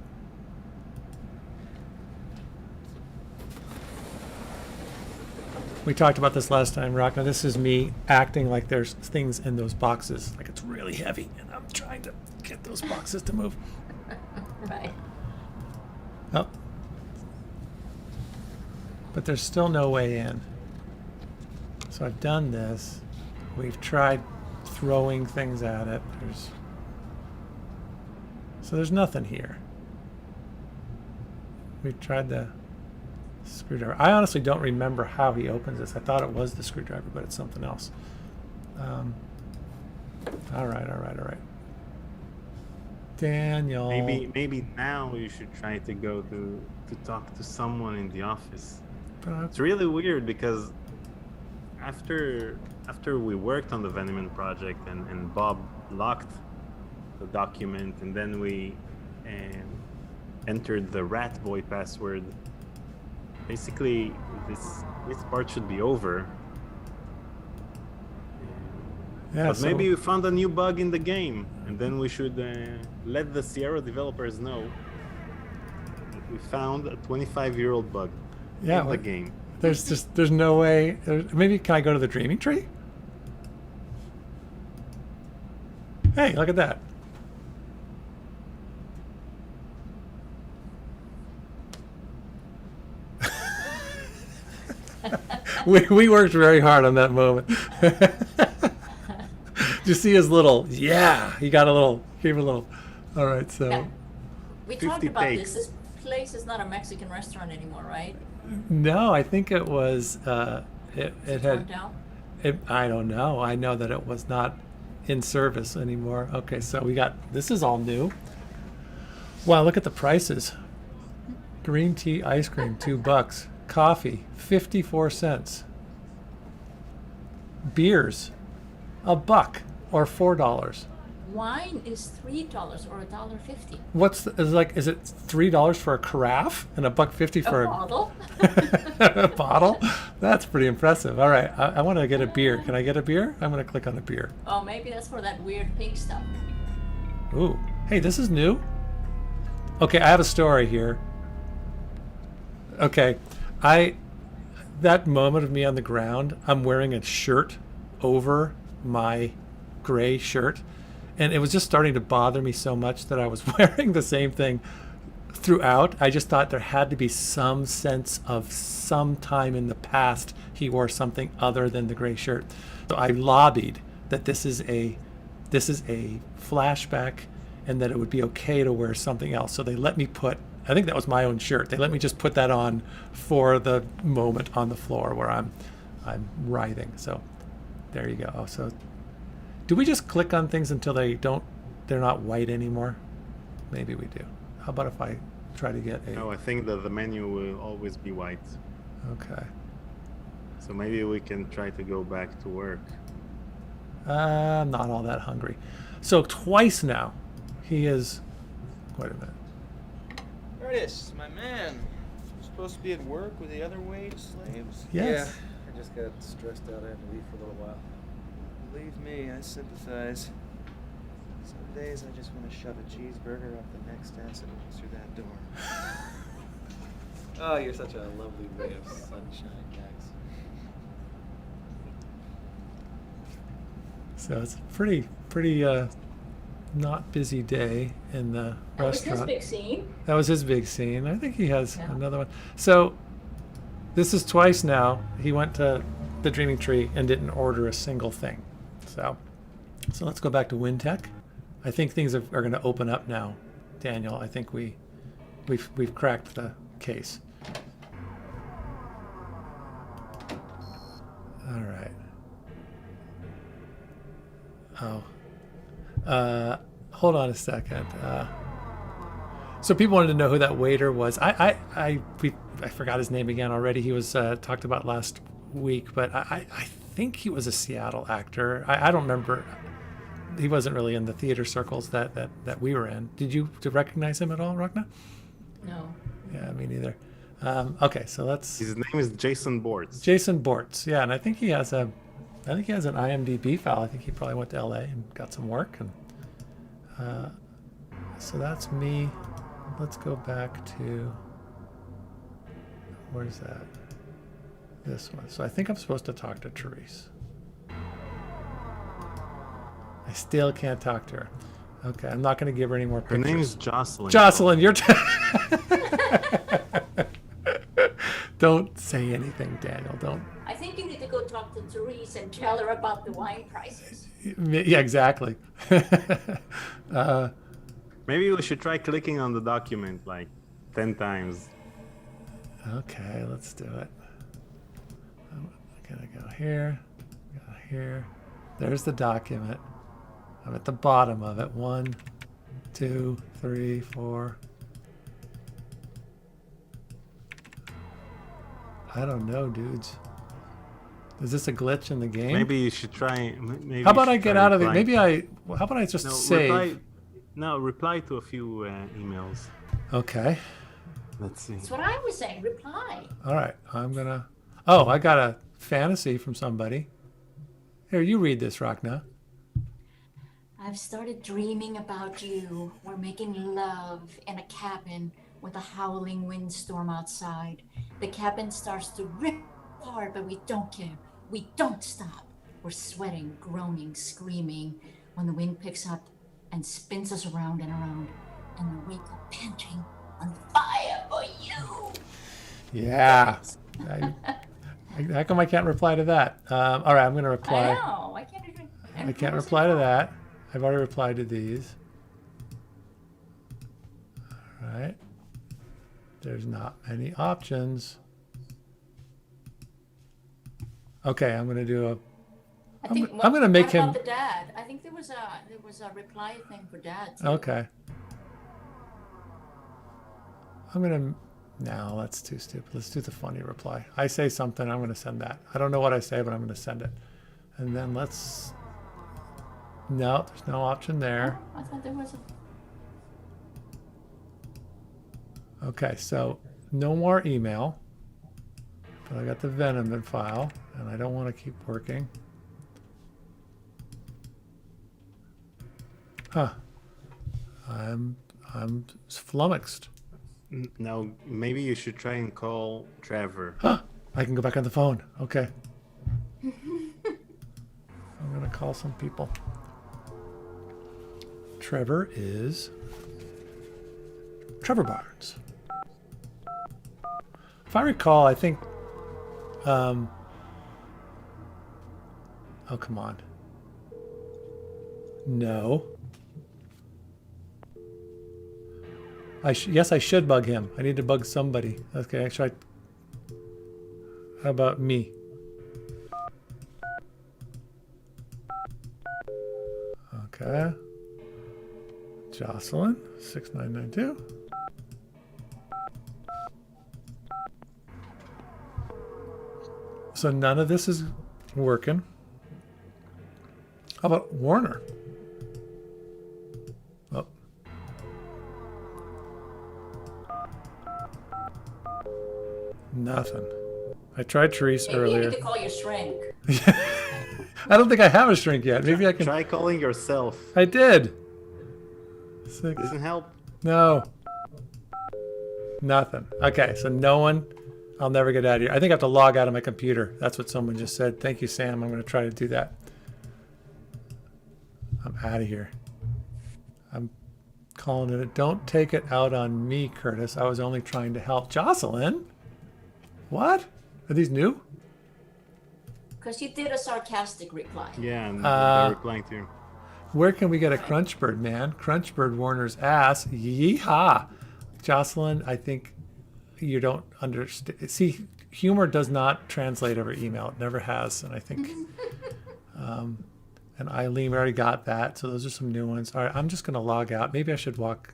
We talked about this last time, Rock. Now this is me acting like there's things in those boxes, like it's really heavy, and I'm trying to get those boxes to move. Right. Oh. But there's still no way in. So I've done this. We've tried throwing things at it. So there's nothing here. We've tried the screwdriver. I honestly don't remember how he opens this. I thought it was the screwdriver, but it's something else. All right. Daniel. Maybe now you should try to go to talk to someone in the office. But It's really weird because after we worked on the Venom project and Bob locked the document, and then we entered the rat boy password, basically this part should be over. yeah, But so maybe we found a new bug in the game, and then we should let the Sierra developers know that we found a 25-year-old bug yeah, in the like, game. there's no way. Maybe can I go to the dreaming tree? Hey, look at that. we worked very hard on that moment. Did you see his little? Yeah, he got a little. Gave a little. All right, so Yeah. We 50 talked about takes. this. This place is not a Mexican restaurant anymore, right? no, I think it was. It Torn had. down? I don't know. I know that it was not in service anymore. Okay, so we got. This is all new. Wow, look at the prices. Green tea ice cream, $2. Coffee, 54 cents. Beers, $1 or $4. Wine is $3 or $1.50. Is it $3 for a carafe and $1.50 for A bottle? a bottle? That's pretty impressive. All right, I want to get a beer. Can I get a beer? I'm going to click on the beer. Oh, maybe that's for that weird pink stuff. Ooh. Hey, this is new. Okay, I have a story here. Okay. That moment of me on the ground, I'm wearing a shirt over my gray shirt. And it was just starting to bother me so much that I was wearing the same thing throughout. I just thought there had to be some sense of some time in the past he wore something other than the gray shirt. So I lobbied that this is a flashback and that it would be okay to wear something else. So they let me put, I think that was my own shirt. They let me just put that on for the moment on the floor where I'm writhing. So there you go. Oh, so do we just click on things until they're not white anymore? Maybe we do. How about if I try to get a... No, I think that the menu will always be white. Okay. So maybe we can try to go back to work. I'm not all that hungry. So twice now, he is... Wait a minute. Curtis, my man. You're supposed to be at work with the other wage slaves? Yes. Yeah, I just got stressed out. I had to leave for a little while. Believe me, I sympathize. Some days I just want to shove a cheeseburger up the next acid through that door. Oh, you're such a lovely ray of sunshine, Max. So it's a pretty not busy day in the That was restaurant. his big scene. That was his big scene. I think he has Yeah. another one. So this is twice now. He went to the Dreaming Tree and didn't order a single thing. So let's go back to WinTech. I think things are going to open up now, Daniel. I think we've cracked the case. All right. Oh. Hold on a second. So people wanted to know who that waiter was. I forgot his name again already. He was talked about last week, but I think he was a Seattle actor. I don't remember. He wasn't really in the theater circles that we were in. Did you recognize him at all, Ragna? No. Yeah, me neither. Okay, so let's. His name is Jason Bortz. Jason Bortz. Yeah, and I think he has an IMDb file. I think he probably went to LA and got some work, and so that's me. Let's go back to, where's that? This one. So I think I'm supposed to talk to Therese. I still can't talk to her. Okay, I'm not going to give her any more Her pictures. name is Jocelyn. Jocelyn, you're... Don't say anything, Daniel. Don't. I think you need to go talk to Therese and tell her about the wine prices. Yeah, exactly. Maybe we should try clicking on the document like 10 times. Okay, let's do it. I'm gonna go here, go here. There's the document. I'm at the bottom of it. 1, 2, 3, 4. I don't know, dudes. Is this a glitch in the game? Maybe you should try. Maybe How about you I should get try out of it? replying. How about I just No, save? reply to a few emails. Okay. Let's see. That's what I was saying. Reply. All right. I'm gonna. Oh, I got a fantasy from somebody. Here, you read this, Ragna. I've started dreaming about you. We're making love in a cabin with a howling windstorm outside. The cabin starts to rip apart, but we don't care. We don't stop. We're sweating, groaning, screaming when the wind picks up and spins us around and around. And we wake up panting, on fire for you. Yeah. How come I can't reply to that? All right, I'm gonna I reply. know. I can't even. I can't reply to that. I've already replied to these. All right. There's not many options. Okay, I'm gonna do a. I'm gonna make what him. about the dad? I think there was a reply thing for dad too. Okay. I'm gonna. No, that's too stupid. Let's do the funny reply. I say something, I'm gonna send that. I don't know what I say, but I'm gonna send it. And then let's. No, there's no option there. I thought there was a. Okay, so no more email. But I got the Venom file, and I don't want to keep working. Huh. I'm flummoxed. Now, maybe you should try and call Trevor. Huh. I can go back on the phone. Okay. I'm gonna call some people. Trevor Barnes. If I recall, I think. Oh, come on. No. Yes, I should bug him. I need to bug somebody. Okay, actually, how about me? Okay. Jocelyn, 6992. So none of this is working. How about Warner? Oh. Nothing. I tried Therese Maybe you earlier. need to call your shrink. I don't think I have a shrink yet. Maybe I can. Try calling yourself. I did. 6. Doesn't help. No. Nothing. Okay, so no one. I'll never get out of here. I think I have to log out of my computer. That's what someone just said. Thank you, Sam. I'm going to try to do that. I'm out of here. I'm calling it. Don't take it out on me, Curtis. I was only trying to help. Jocelyn? What? Are these new? Because you did a sarcastic reply. Yeah, and they're replying to you. Where can we get a Crunchbird, man? Crunchbird Warner's ass. Yeehaw. Jocelyn, I think you don't understand. See, humor does not translate over email. It never has. And I think, and Eileen, we already got that. So those are some new ones. All right, I'm just going to log out. Maybe I should walk.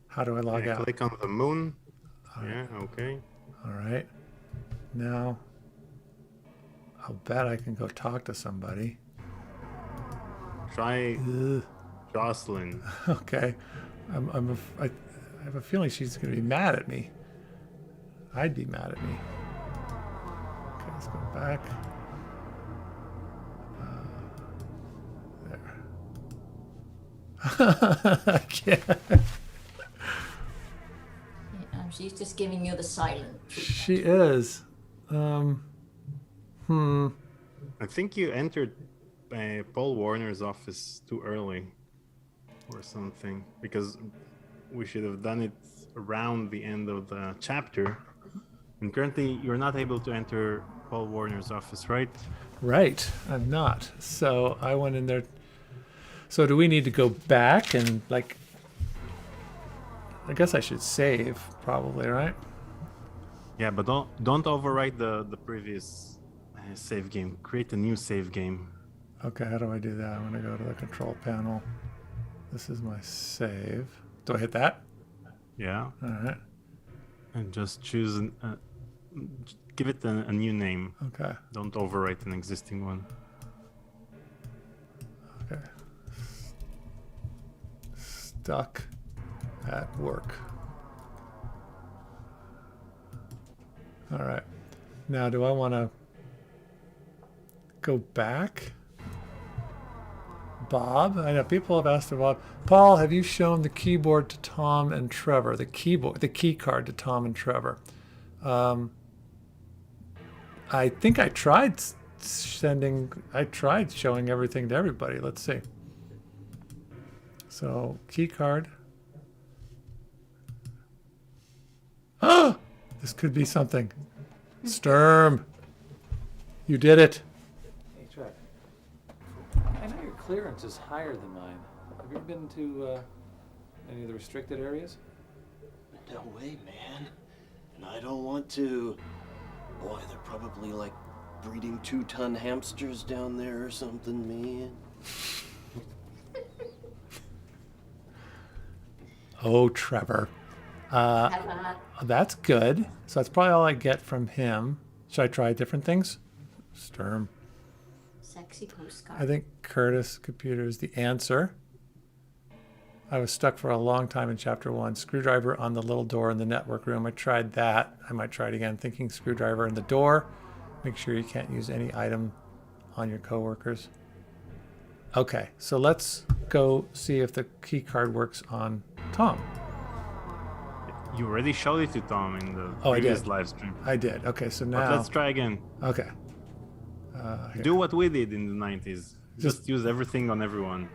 How do I log out? Click on the moon. Yeah, okay. All right. Now, I'll bet I can go talk to somebody. Try Ugh. Jocelyn. Okay. I have a feeling she's going to be mad at me. I'd be mad at me. Okay, let's go back. There. I can't. She's just giving you the silent treatment. She is. I think you entered Paul Warner's office too early or something, because we should have done it around the end of the chapter. And currently you're not able to enter Paul Warner's office, right? Right. I'm not. So I went in there. So do we need to go back and like, I guess I should save probably, right? Yeah, but don't overwrite the previous save game. Create a new save game. Okay, how do I do that? I'm going to go to the control panel. This is my save. Do I hit that? Yeah, All right. and just choose give it a new name. Okay. Don't overwrite an existing one. Okay. Stuck at work. All right. Now, do I want to go back? Bob? I know people have asked Bob. Paul, have you shown the keyboard to Tom and Trevor? The key card to Tom and Trevor. I think I tried showing everything to everybody. Let's see. So, key card. Ah! This could be something. Sturm. You did it. Hey, Trev. I know your clearance is higher than mine. Have you ever been to any of the restricted areas? No way, man. And I don't want to. Boy, they're probably like breeding 2-ton hamsters down there or something, man. Oh, Trevor. That's good. So that's probably all I get from him. Should I try different things? Sturm. Sexy postcard. I think Curtis computer is the answer. I was stuck for a long time in chapter 1. Screwdriver on the little door in the network room. I tried that. I might try it again. Thinking screwdriver in the door. Make sure you can't use any item on your coworkers. Okay, so let's go see if the key card works on Tom. You already showed it to Tom in the Oh, I previous did. live stream. I did. Okay, so But now. let's try again. Okay. Here. Do what we did in the 90s. Just- Just use everything on everyone.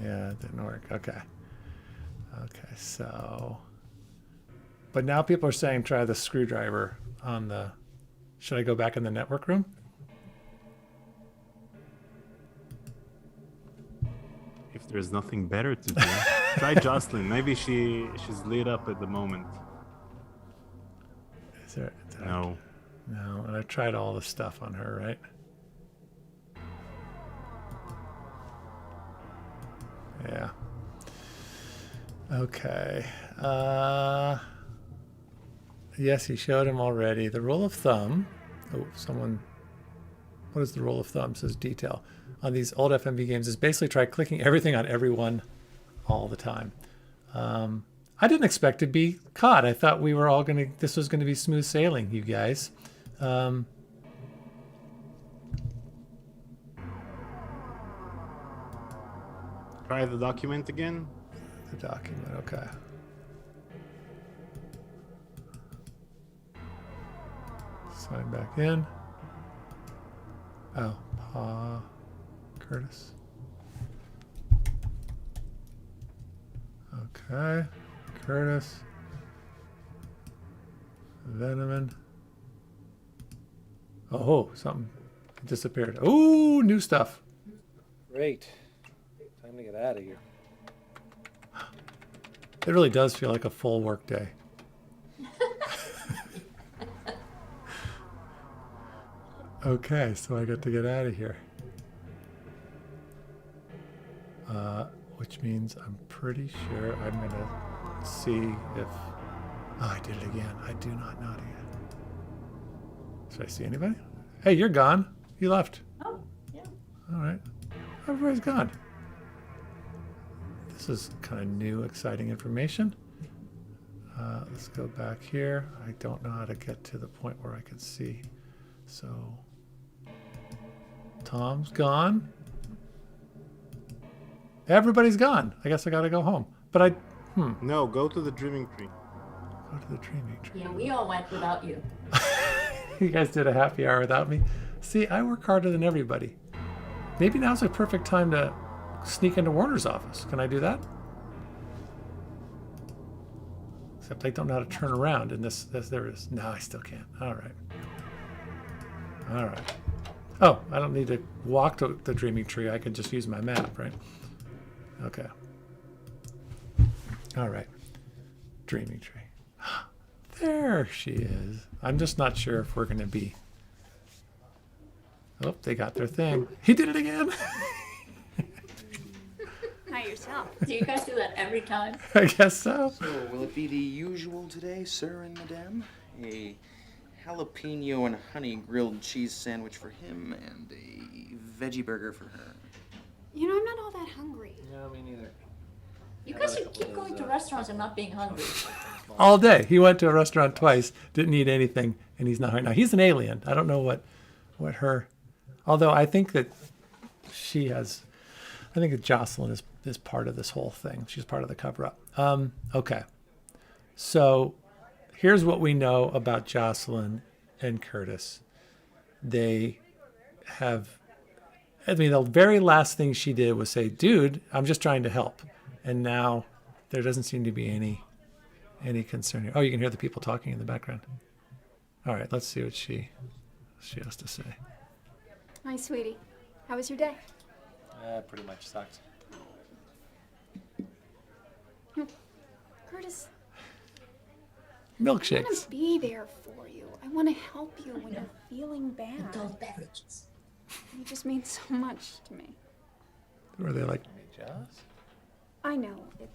Yeah, it didn't work. Okay. Okay, so. But now people are saying try the screwdriver on the. Should I go back in the network room? If there's nothing better to do, try Jocelyn. Maybe she's lit up at the moment. Is there? No. No, and I tried all the stuff on her, right? Yeah. Okay. Yes, he showed him already. The rule of thumb. Oh, someone. What is the rule of thumb? It says detail. On these old FMV games is basically try clicking everything on everyone all the time. I didn't expect to be caught. I thought we were all gonna. This was gonna be smooth sailing, you guys. Try the document again. The document. Okay. Sign back in. Oh, Curtis. Okay, Curtis. Venoman. Oh, something disappeared. Oh, new stuff. Great. Time to get out of here. It really does feel like a full work day. Okay, so I got to get out of here. Which means I'm pretty sure I'm gonna see if. Oh, I did it again. I do not know it again. Should I see anybody? Hey, you're gone. You left. Oh, yeah. All right. Everybody's gone. This is kind of new, exciting information. Let's go back here. I don't know how to get to the point where I can see. So, Tom's gone. Everybody's gone. I guess I gotta go home. But No, go to the dreaming tree. go to the dreaming tree. Yeah, we all went without you. You guys did a happy hour without me. See, I work harder than everybody. Maybe now's a perfect time to sneak into Warner's office. Can I do that? Except I don't know how to turn around. And this there it is. No, I still can't. All right. All right. Oh, I don't need to walk to the dreaming tree. I can just use my map, right? Okay. All right. Dreaming tree. There she is. I'm just not sure if we're going to be. Oh, they got their thing. He did it again. Hi yourself. Do you guys do that every time? I guess so. So, will it be the usual today, sir and madame? A jalapeno and honey grilled cheese sandwich for him and a veggie burger for her. You know, I'm not all that hungry. No, me neither. You guys should keep going to restaurants and not being hungry. All day. He went to a restaurant twice, didn't eat anything, and he's not right now. He's an alien. I don't know what her. Although I think that she has. I think that Jocelyn is part of this whole thing. She's part of the cover up. Okay. So here's what we know about Jocelyn and Curtis. They have. I mean, the very last thing she did was say, "Dude, I'm just trying to help," and now there doesn't seem to be any concern here. Oh, you can hear the people talking in the background. All right, let's see what she has to say. Hi, sweetie. How was your day? Pretty much sucked. Curtis, I want Milkshakes. to be there for you. I want to help you when you're feeling bad. Adult beverages. You just mean so much to me. Were they like, Hey, Joss? I know, I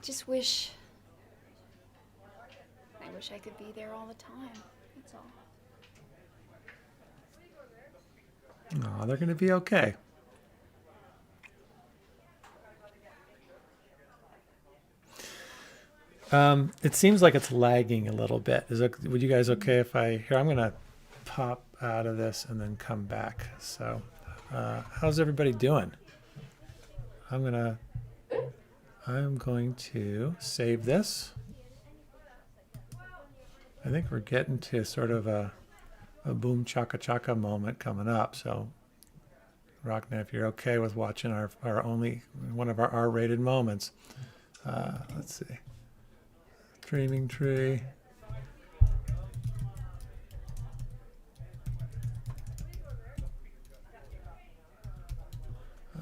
just wish I could be there all the time. That's all. oh, they're going to be okay. It seems like it's lagging a little bit. Would you guys okay if I'm going to pop out of this and then come back. So, how's everybody doing? I'm going to I'm going to save this. I think we're getting to sort of a boom chaka chaka moment coming up. So, Rockna, if you're okay with watching our only one of our R-rated moments, let's see, Dreaming Tree.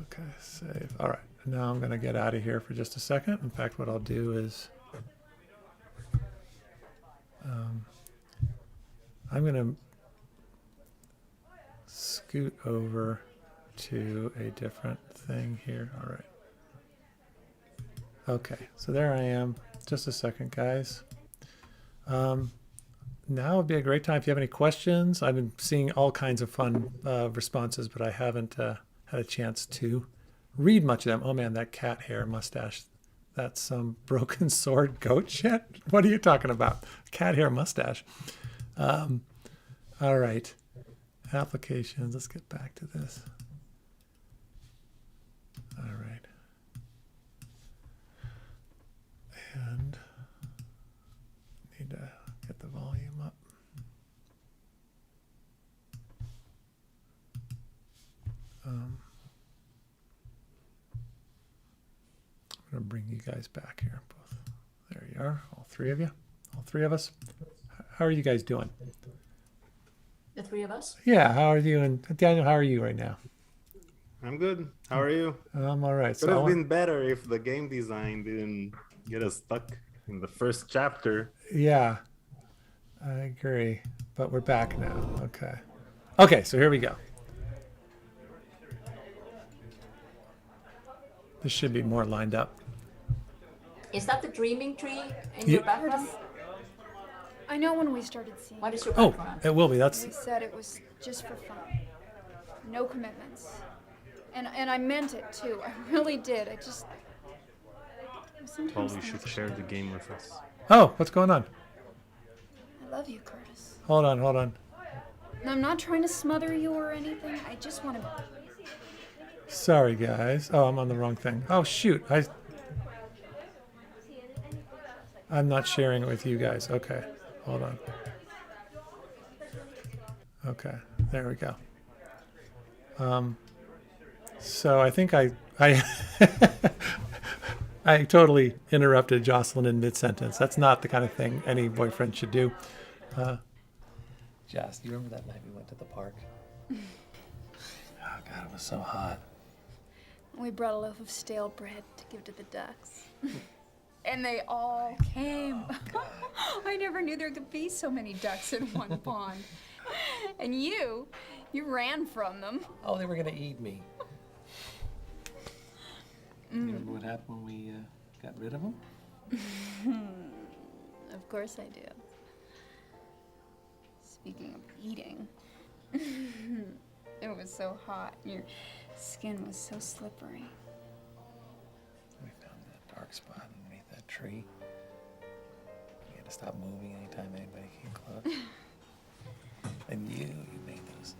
Okay, save. All right, now I'm going to get out of here for just a second. In fact, what I'll do is I'm going to scoot over to a different thing here. All right. Okay, so there I am. Just a second, guys. Now would be a great time if you have any questions. I've been seeing all kinds of fun responses, but I haven't had a chance to read much of them. Oh man, that cat hair mustache. That's some broken sword goat shit. What are you talking about? Cat hair mustache. All right. Applications. Let's get back to this. All right. And need to get the volume up. I'm going to bring you guys back here. Both. There you are. All three of you. All three of us. How are you guys doing? The three of us? Yeah, how are you? And Daniel, how are you right now? I'm good. How are you? I'm all right. Could have been better if the game design didn't get us stuck in the first chapter. Yeah, I agree. But we're back now. Okay. Okay, so here we go. This should be more lined up. Is that the dreaming tree in Yeah. your background? I know when we started seeing What is your Oh, background? it will be. That's we said it was just for fun. No commitments. And I meant it too. I really did. I just sometimes Probably think should share the game with us. Oh, what's going on? I love you, Curtis. Hold on. And I'm not trying to smother you or anything. I just want to. Sorry, guys. Oh, I'm on the wrong thing. Oh, shoot. I'm not sharing it with you guys. Okay. Hold on. Okay. There we go. So I think I I totally interrupted Jocelyn in mid-sentence. That's not the kind of thing any boyfriend should do. Jess, do you remember that night we went to the park? Oh, God, it was so hot. We brought a loaf of stale bread to give to the ducks. And they all came. I never knew there could be so many ducks in one pond. And you ran from them. Oh, they were going to eat me. You remember what happened when we got rid of them? Of course I do. Speaking of eating, it was so hot. Your skin was so slippery. We found that dark spot underneath that tree. We had to stop moving anytime anybody came close. And you made those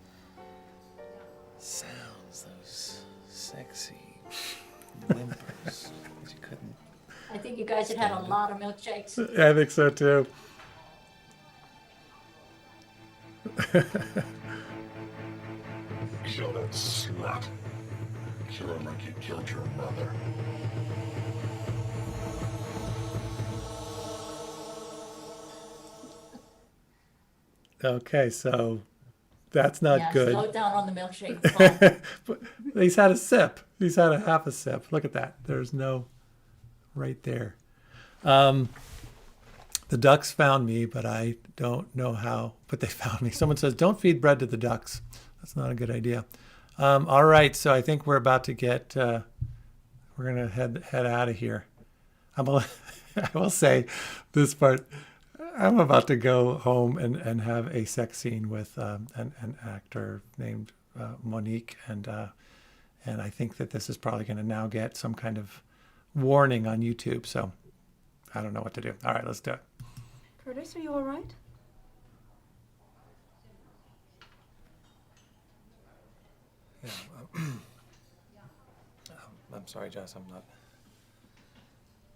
sounds, those sexy whimpers that you couldn't. I think you guys had had a lot of milkshakes. I think so too. Kill that slut. Kill him like you killed your mother. Okay, so that's not Yeah, good. slow down on the milkshake. It's fine. He's had a sip. He's had a half a sip. Look at that. There's no right there. The ducks found me, but I don't know how, but they found me. Someone says, don't feed bread to the ducks. That's not a good idea. All right, so I think we're about to get, we're going to head out of here. I will say this part, I'm about to go home and have a sex scene with an actor named Monique, and I think that this is probably going to now get some kind of warning on YouTube, so I don't know what to do. All right, let's do it. Curtis, are you all right? I'm sorry, Jess. I'm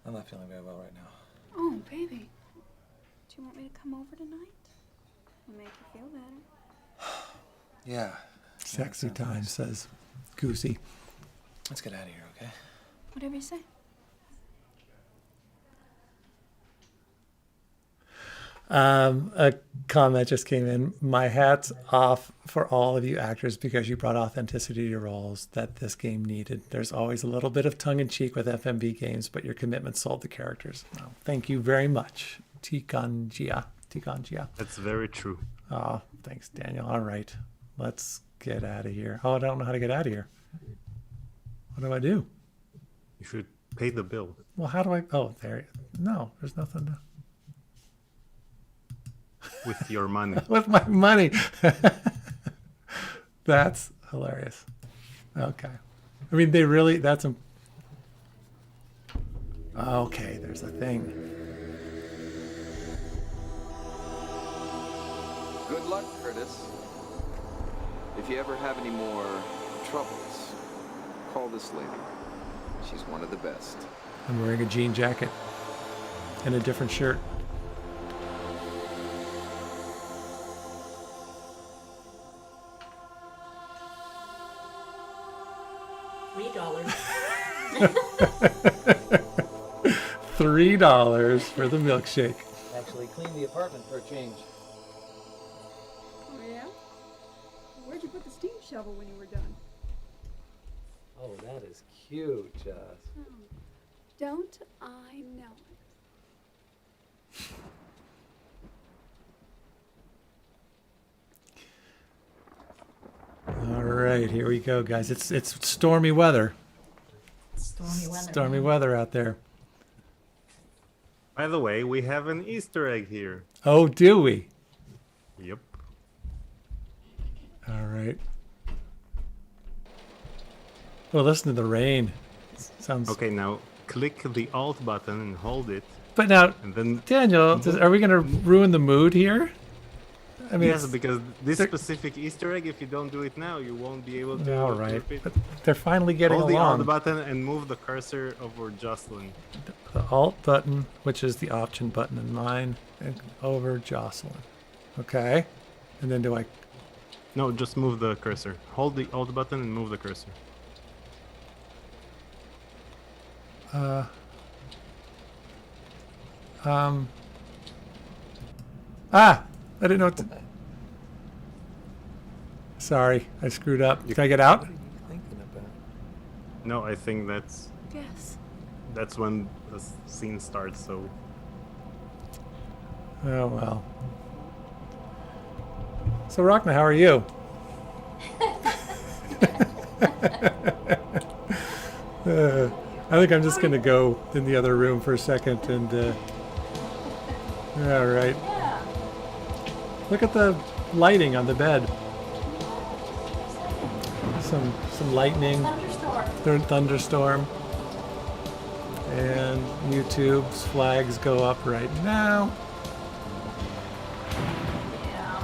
I'm not feeling very well right now. Oh, baby. Do you want me to come over tonight? It'll make you feel better. Yeah. Sexy time, says Goosey. Let's get out of here, okay? Whatever you say. A comment just came in. My hat's off for all of you actors because you brought authenticity to your roles that this game needed. There's always a little bit of tongue-in-cheek with FMV games, but your commitment sold the characters. Well, thank you very much, Tikanjia. That's very true. Oh, thanks, Daniel. All right, let's get out of here. Oh, I don't know how to get out of here. What do I do? You should pay the bill. Well, how do I? Oh, there. No, there's nothing to. With your money. With my money. That's hilarious. Okay. I mean, they really, that's a. Okay, there's a thing. Good luck, Curtis. If you ever have any more troubles, call this lady. She's one of the best. I'm wearing a jean jacket and a different shirt. $3 for the milkshake. Actually, clean the apartment for a change. Oh, yeah? Where'd you put the steam shovel when you were done? Oh, that is cute, Joss. Oh, don't I know it? All right, here we go, guys. It's stormy weather. Stormy weather. Stormy weather out there. By the way, we have an Easter egg here. Oh, do we? Yep. All right. Oh, listen to the rain. Sounds. Okay, now click the Alt button and hold it, But now, and then Daniel, are we going to ruin the mood here? I mean, yes, because this they're- specific Easter egg, if you don't do it now, you won't be able to. all to right. repeat. But they're finally getting Hold the along. Alt button and move the cursor over Jocelyn. The Alt button, which is the Option button in mine, and over Jocelyn. Okay. And then do I? No, just move the cursor. Hold the Alt button and move the cursor. I didn't know what to. Sorry, I screwed up. Can I get out? What are you thinking about? No, I think Yes. that's when the scene starts. So Oh well. So Rachna, how are you? I think I'm just gonna go in the other room for a second and. All right. Yeah. Look at the lighting on the bed. Some lightning, thunderstorm, and YouTube's flags go up right now. Yeah.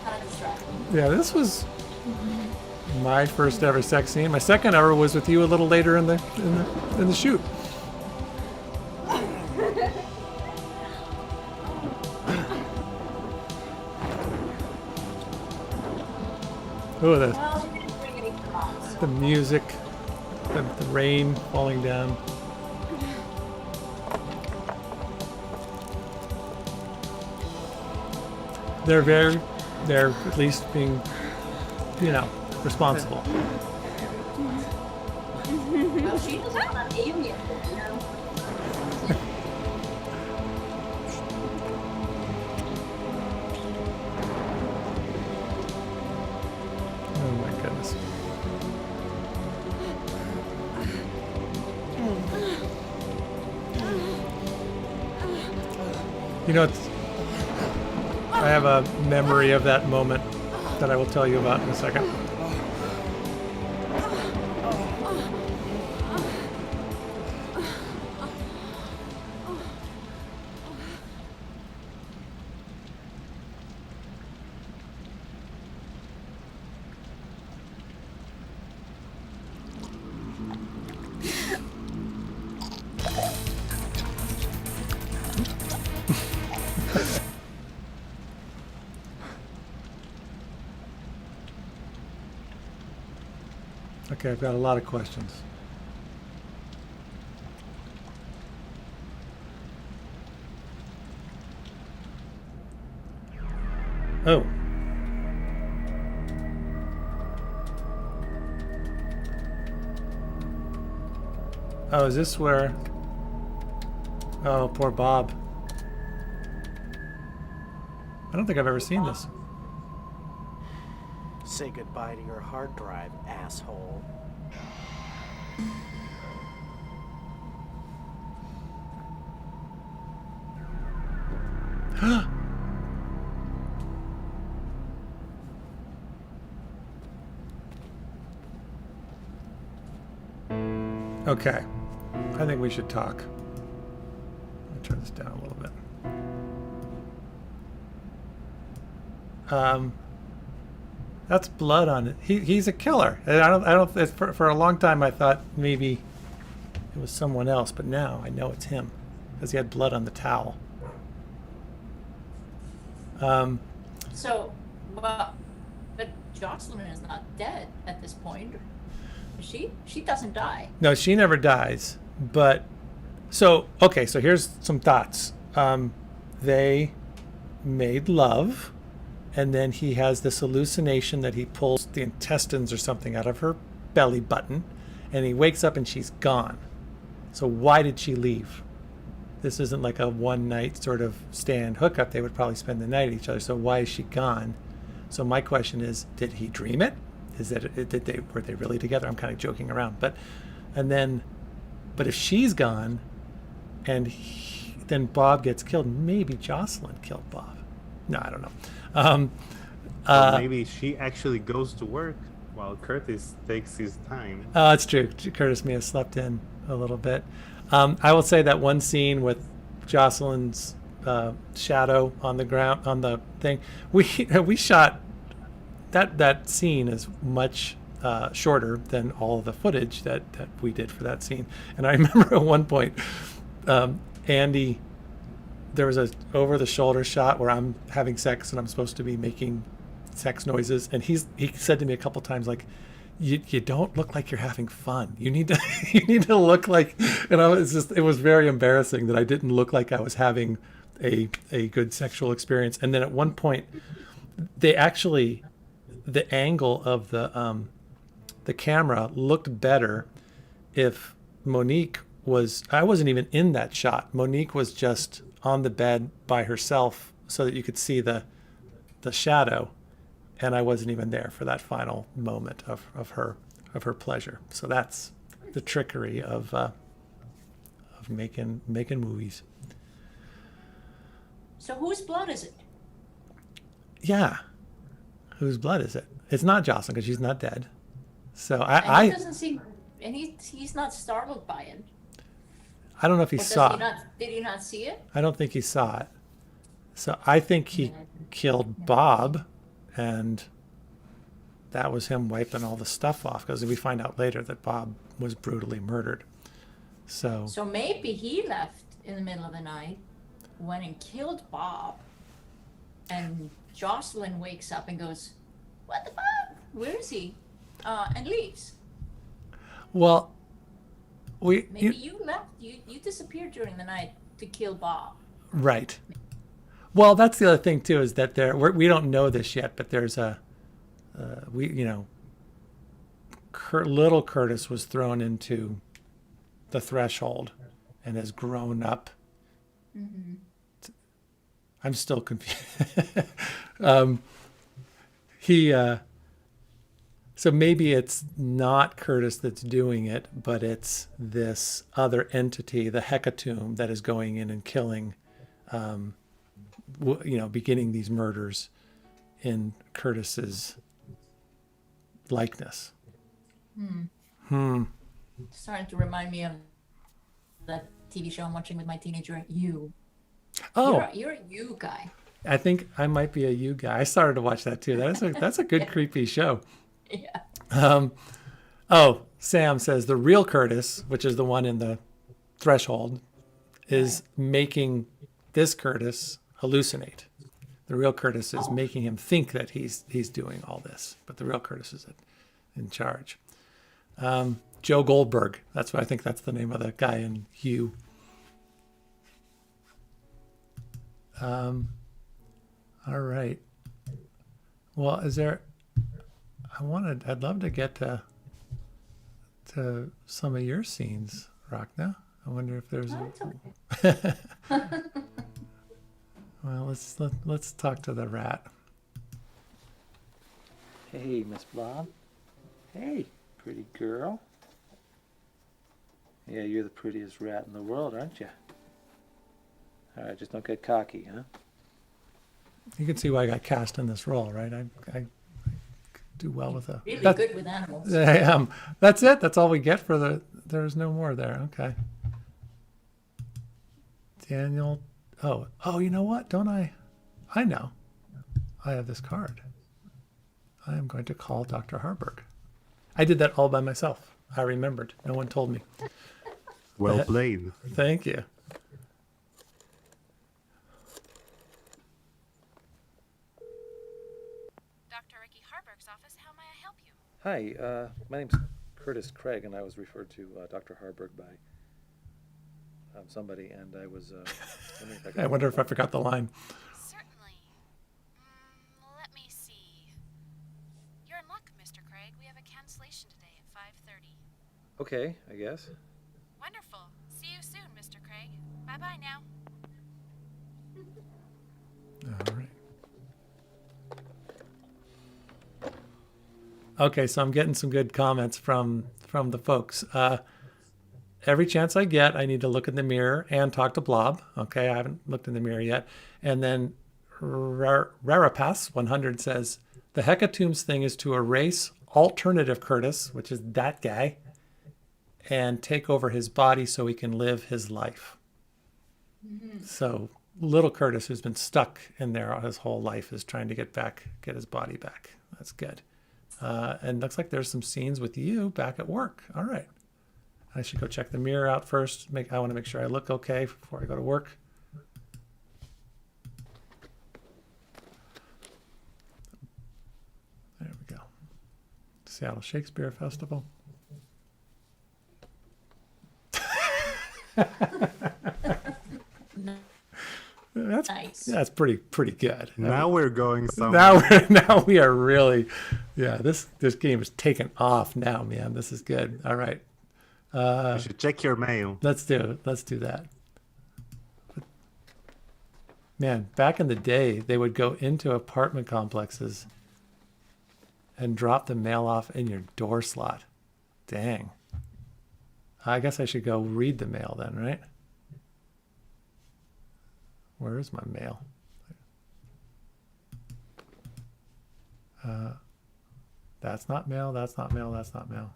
Kind of distracting. Yeah, this was my first ever sex scene. My second ever was with you a little later in the shoot. Oh, Well, you didn't bring any props. the music, the rain falling down. They're at least being, responsible. Well, she doesn't want an alien, you know. Oh my goodness. I have a memory of that moment that I will tell you about in a second. Okay, I've got a lot of questions. Oh. Oh, is this where... Oh, poor Bob. I don't think I've ever seen this. Say goodbye to your hard drive, asshole. Okay. I think we should talk. Let me turn this down a little bit. That's blood on it. He's a killer. And I don't. It's for a long time I thought maybe it was someone else, but now I know it's him because he had blood on the towel. So, well, but Jocelyn is not dead at this point. Is she? She doesn't die. No, she never dies. But so okay. So here's some thoughts. They made love. And then he has this hallucination that he pulls the intestines or something out of her belly button. And he wakes up and she's gone. So why did she leave? This isn't like a one night sort of stand hookup. They would probably spend the night at each other. So why is she gone? So my question is, did he dream it? Were they really together? I'm kind of joking around. But if she's gone and then Bob gets killed, maybe Jocelyn killed Bob. No, I don't know. Or maybe she actually goes to work while Curtis takes his time. It's true. Curtis may have slept in a little bit. I will say that one scene with Jocelyn's shadow on the ground, on the thing, we shot that scene is much shorter than all the footage that we did for that scene. And I remember at one point, Andy, there was a over-the-shoulder shot where I'm having sex and I'm supposed to be making sex noises, and he said to me a couple times, like, you don't look like you're having fun. You need to look like, and it was very embarrassing that I didn't look like I was having a good sexual experience. And then at one point, the angle of the camera looked better if Monique was. I wasn't even in that shot. Monique was just on the bed by herself so that you could see the shadow, and I wasn't even there for that final moment of her pleasure. So that's the trickery of making movies. So whose blood is it? Yeah, whose blood is it? It's not Jocelyn because she's not dead. So And he doesn't seem, and he's not startled by it. I don't know if he saw it. Did he not see it? I don't think he saw it. So I think he killed Bob, and that was him wiping all the stuff off, because we find out later that Bob was brutally murdered. So Maybe he left in the middle of the night, went and killed Bob, and Jocelyn wakes up and goes, "What the Bob? Where is he?" And leaves. well, Maybe you left. You disappeared during the night to kill Bob. right. Well, that's the other thing too, is that we don't know this yet, but there's little Curtis was thrown into the threshold and has grown up. Mm-hmm. I'm still confused. So maybe it's not Curtis that's doing it, but it's this other entity, the Hecatomb, that is going in and killing, beginning these murders in Curtis's likeness. Starting to remind me of that TV show I'm watching with my teenager. You. Oh, You're a you guy. I think I might be a you guy. I started to watch that too. That's a good creepy show. Yeah. Sam says the real Curtis, which is the one in the threshold, is making this Curtis hallucinate. The real Curtis is making him think that he's doing all this, but the real Curtis is in charge. Joe Goldberg. That's what I think. That's the name of the guy in You. All right. Well, is there? I'd love to get to some of your scenes, Rachna. I wonder if there's. It's okay. Well, let's talk to the rat. Hey, Miss Blob. Hey, pretty girl. Yeah, you're the prettiest rat in the world, aren't you? All right, just don't get cocky, huh? You can see why I got cast in this role, right? I do well with a. Really good with animals. I am. That's it. That's all we get for the. There's no more there. Okay. Daniel. Oh, you know what? Don't I? I know. I have this card. I am going to call Dr. Harburg. I did that all by myself. I remembered. No one told me. Well played. Thank you. Dr. Ricky Harburg's office, how may I help you? Hi, my name's Curtis Craig, and I was referred to Dr. Harburg by somebody, and I was wondering if I could... I wonder if I forgot the line. Certainly. Let me see. You're in luck, Mr. Craig. We have a cancellation today at 5:30. Okay, I guess. Wonderful. See you soon, Mr. Craig. Bye-bye now. All right. Okay, so I'm getting some good comments from the folks. Every chance I get, I need to look in the mirror and talk to Blob. Okay, I haven't looked in the mirror yet. And then Rarapass 100 says, the Hecatombs thing is to erase alternative Curtis, which is that guy, and take over his body so he can live his life. Mm-hmm. So little Curtis, who's been stuck in there his whole life, is trying to get his body back. That's good. And looks like there's some scenes with you back at work. All right. I should go check the mirror out first. I want to make sure I look okay before I go to work. There we go. Seattle Shakespeare Festival. That's Nice. That's pretty good. Now we're going somewhere. Now we are really, yeah. This game is taking off now, man. This is good. All right. You should check your mail. Let's do that. Man, back in the day, they would go into apartment complexes and drop the mail off in your door slot. Dang. I guess I should go read the mail then, right? Where is my mail? That's not mail. That's not mail. That's not mail.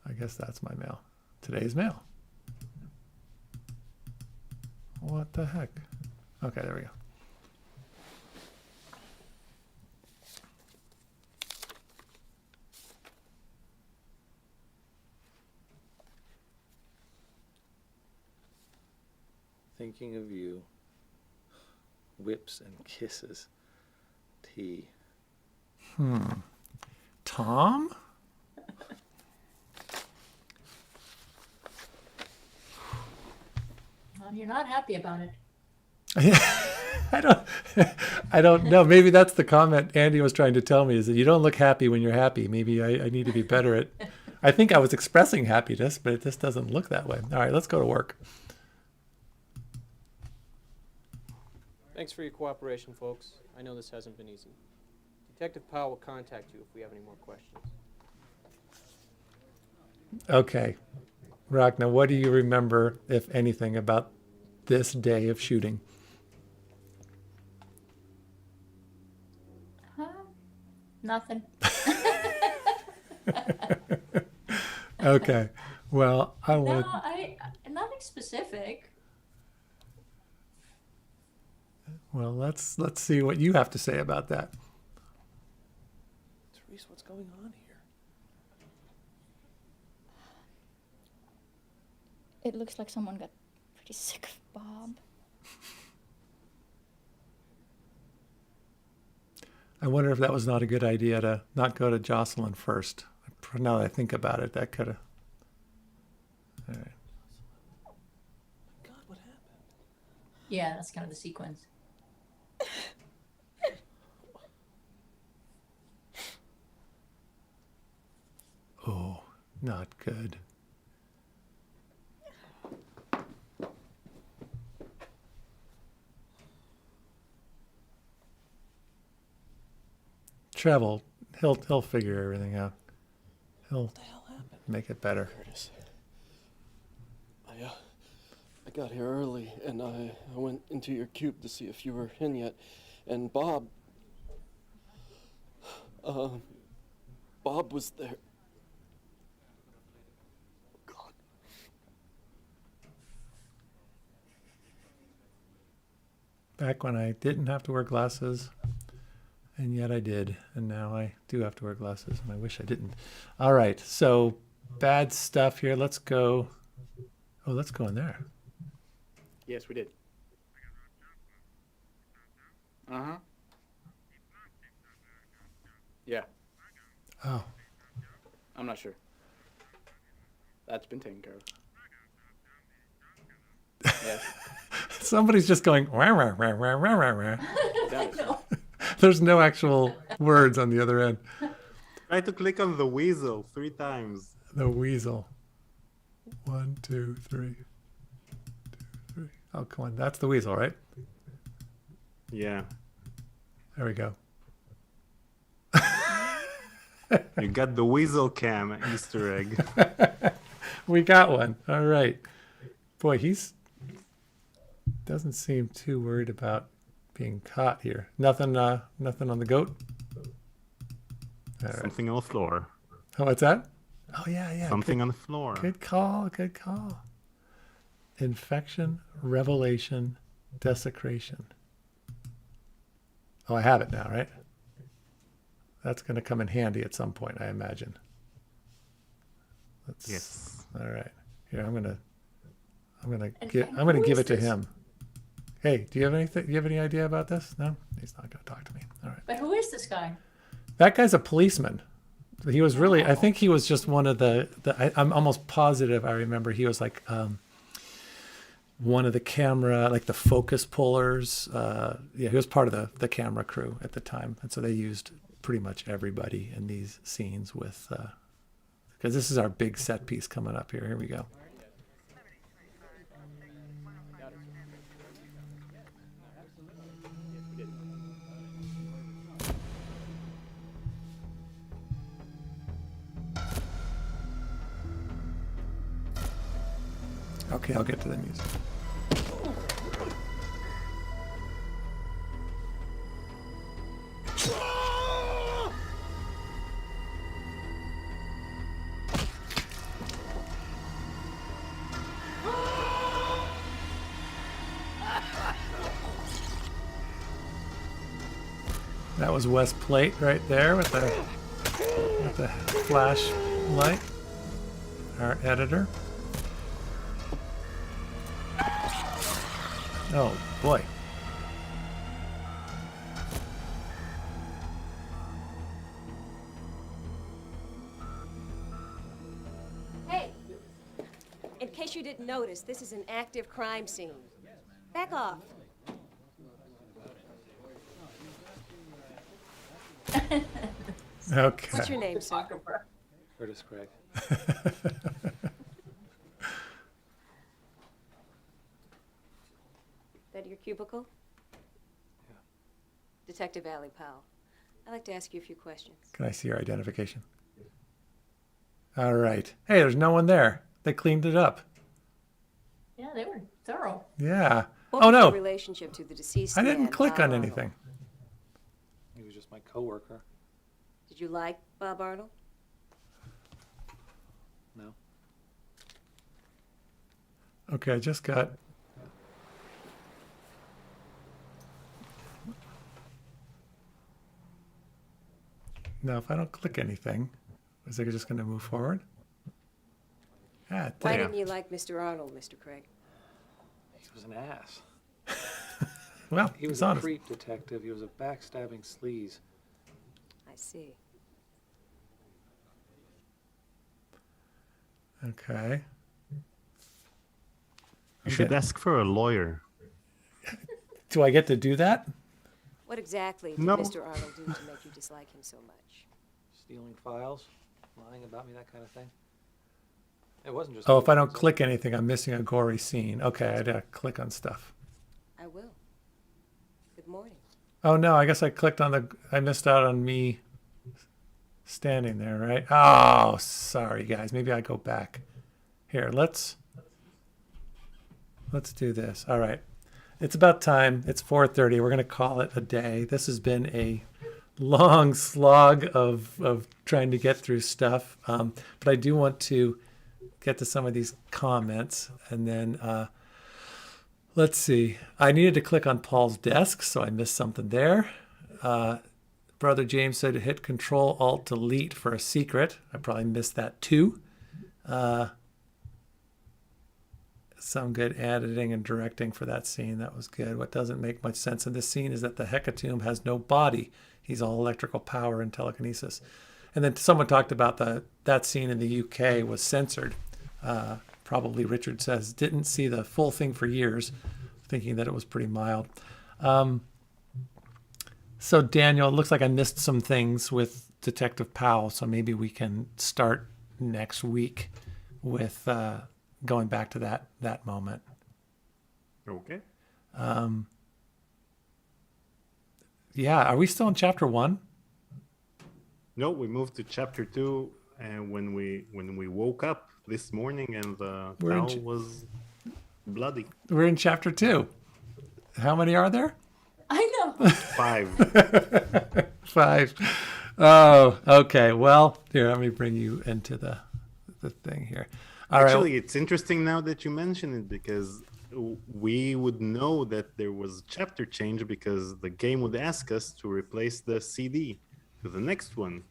I guess that's my mail. Today's mail. What the heck? Okay, there we go. Thinking of you. Whips and kisses. Tea. Tom? Well, you're not happy about it. I don't know. Maybe that's the comment Andy was trying to tell me, is that you don't look happy when you're happy. Maybe I need to be better at... I think I was expressing happiness, but it just doesn't look that way. All right, let's go to work. Thanks for your cooperation, folks. I know this hasn't been easy. Detective Powell will contact you if we have any more questions. Okay. Rachna, what do you remember, if anything, about this day of shooting? Nothing. Okay. Well, I want No, nothing specific. Well, let's see what you have to say about that. Therese, what's going on here? It looks like someone got pretty sick of Bob. I wonder if that was not a good idea to not go to Jocelyn first. Now that I think about it, that could have. All right. God, what happened? Yeah, that's kind of the sequence. Oh, not good. Trevor, he'll figure everything out. He'll make it better. Curtis. I got here early, and I went into your cube to see if you were in yet, and Bob was there. God. Back when I didn't have to wear glasses, and yet I did, and now I do have to wear glasses, and I wish I didn't. All right, so bad stuff here. Let's go. Oh, let's go in there. Yes, we did. Uh-huh. Yeah, Oh, I'm not sure. That's been taken care of. Yes. somebody's just going. Wah, wah, wah, wah, wah, wah, wah. That is. There's no actual words on the other end. Try to click on the weasel 3 times. The weasel. 1, 2, 3. 2, 3. Oh, come on. That's the weasel, right? Yeah. There we go. You got the weasel cam Easter egg. We got one. All right. Boy, doesn't seem too worried about being caught here. Nothing on the goat? All right. Something on the floor. Oh, what's that? Oh, yeah. Something on the floor. Good call. Infection, revelation, desecration. Oh, I have it now, right? That's going to come in handy at some point, I imagine. Yes. All right. Here, I'm gonna And give who it to is this? him. Hey, do you have anything? Do you have any idea about this? No, he's not going to talk to me. All right. But who is this guy? That guy's a policeman. He was really. I think he was just one of I'm almost positive. I remember he was like one of the camera, like the focus pullers. Yeah, he was part of the camera crew at the time, and so they used pretty much everybody in these scenes with. Because this is our big set piece coming up here. Here we go. Okay, I'll get to the music. That was West Plate right there with the flash light. Our editor. Oh boy. Hey, in case you didn't notice, this is an active crime scene. Back off. Okay. What's your name, sir? Curtis Craig. That your cubicle? Yeah. Detective Allie Powell. I'd like to ask you a few questions. Can I see your identification? All right. Hey, there's no one there. They cleaned it up. Yeah, they were thorough. Yeah. What Oh was your no. relationship to the deceased I didn't man, click Bob on Arnold? anything. He was just my coworker. Did you like Bob Arnold? No. Okay, I just got. Now, if I don't click anything, is it just going to move forward? Ah, Why damn. didn't you like Mr. Arnold, Mr. Craig? He was an ass. Well, He was he's a honest. creep detective. He was a backstabbing sleaze. see. Okay. You should ask for a lawyer. Do I get to do that? What exactly did No. Mr. Arnold do to make you dislike him so much? Stealing files, lying about me, that kind of thing. It wasn't just. Oh, if I don't click anything, I'm missing a gory scene. Okay, I gotta click on stuff. I will. Good morning. Oh no, I guess I clicked on I missed out on me standing there, right? Oh, sorry guys. Maybe I go back. Here, let's do this. All right. It's about time. It's 4:30. We're going to call it a day. This has been a long slog of trying to get through stuff. But I do want to get to some of these comments. And then let's see. I needed to click on Paul's desk, so I missed something there. Brother James said to hit Control-Alt-Delete for a secret. I probably missed that too. Some good editing and directing for that scene. That was good. What doesn't make much sense in this scene is that the Hecatomb has no body. He's all electrical power and telekinesis. And then someone talked about that scene in the UK was censored. Probably Richard says, didn't see the full thing for years, thinking that it was pretty mild. So Daniel, it looks like I missed some things with Detective Powell, so maybe we can start next week with going back to that moment. Okay. Yeah, are we still in chapter 1? No, we moved to chapter 2, and when we woke up this morning, and the towel was bloody. We're in chapter 2. How many are there? I know. 5. 5. Oh, okay. Well, here, let me bring you into the thing here. All Actually, right. it's interesting now that you mention it, because we would know that there was a chapter change because the game would ask us to replace the CD to the next one.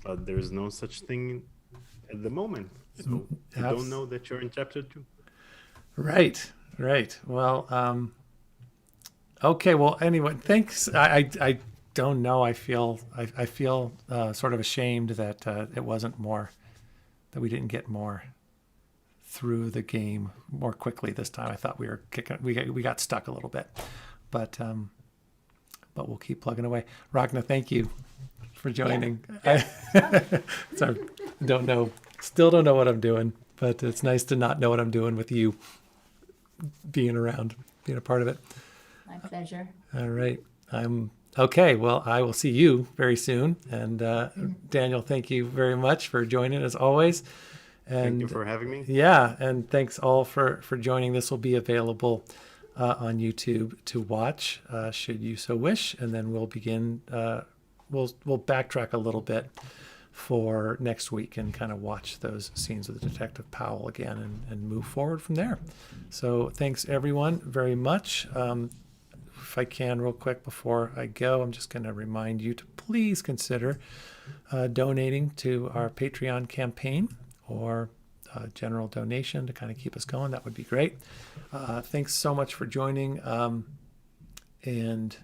But there's no such thing at the moment. So I don't know that you're in chapter 2. Right. Well, okay. Well, anyway, thanks. I don't know. I feel sort of ashamed that it wasn't more, that we didn't get more through the game more quickly this time. I thought we were we got stuck a little bit, but we'll keep plugging away. Ragna, thank you for joining. Yeah. So still don't know what I'm doing, but it's nice to not know what I'm doing with you being around, being a part of it. My pleasure. All right. Okay. Well, I will see you very soon. And Daniel, thank you very much for joining as always. And thank you for having me. Yeah. And thanks all for joining. This will be available on YouTube to watch, should you so wish. And then we'll begin, we'll backtrack a little bit for next week and kind of watch those scenes with Detective Powell again and move forward from there. So thanks everyone very much. If I can real quick before I go, I'm just going to remind you to please consider donating to our Patreon campaign or general donation to kind of keep us going. That would be great. Thanks so much for joining. And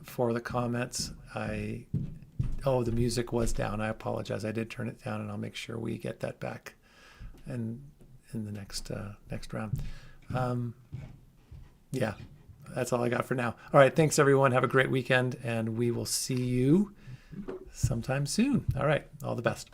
for the comments, the music was down. I apologize. I did turn it down, and I'll make sure we get that back in the next round. Yeah, that's all I got for now. All right. Thanks, everyone. Have a great weekend, and we will see you sometime soon. All right. All the best.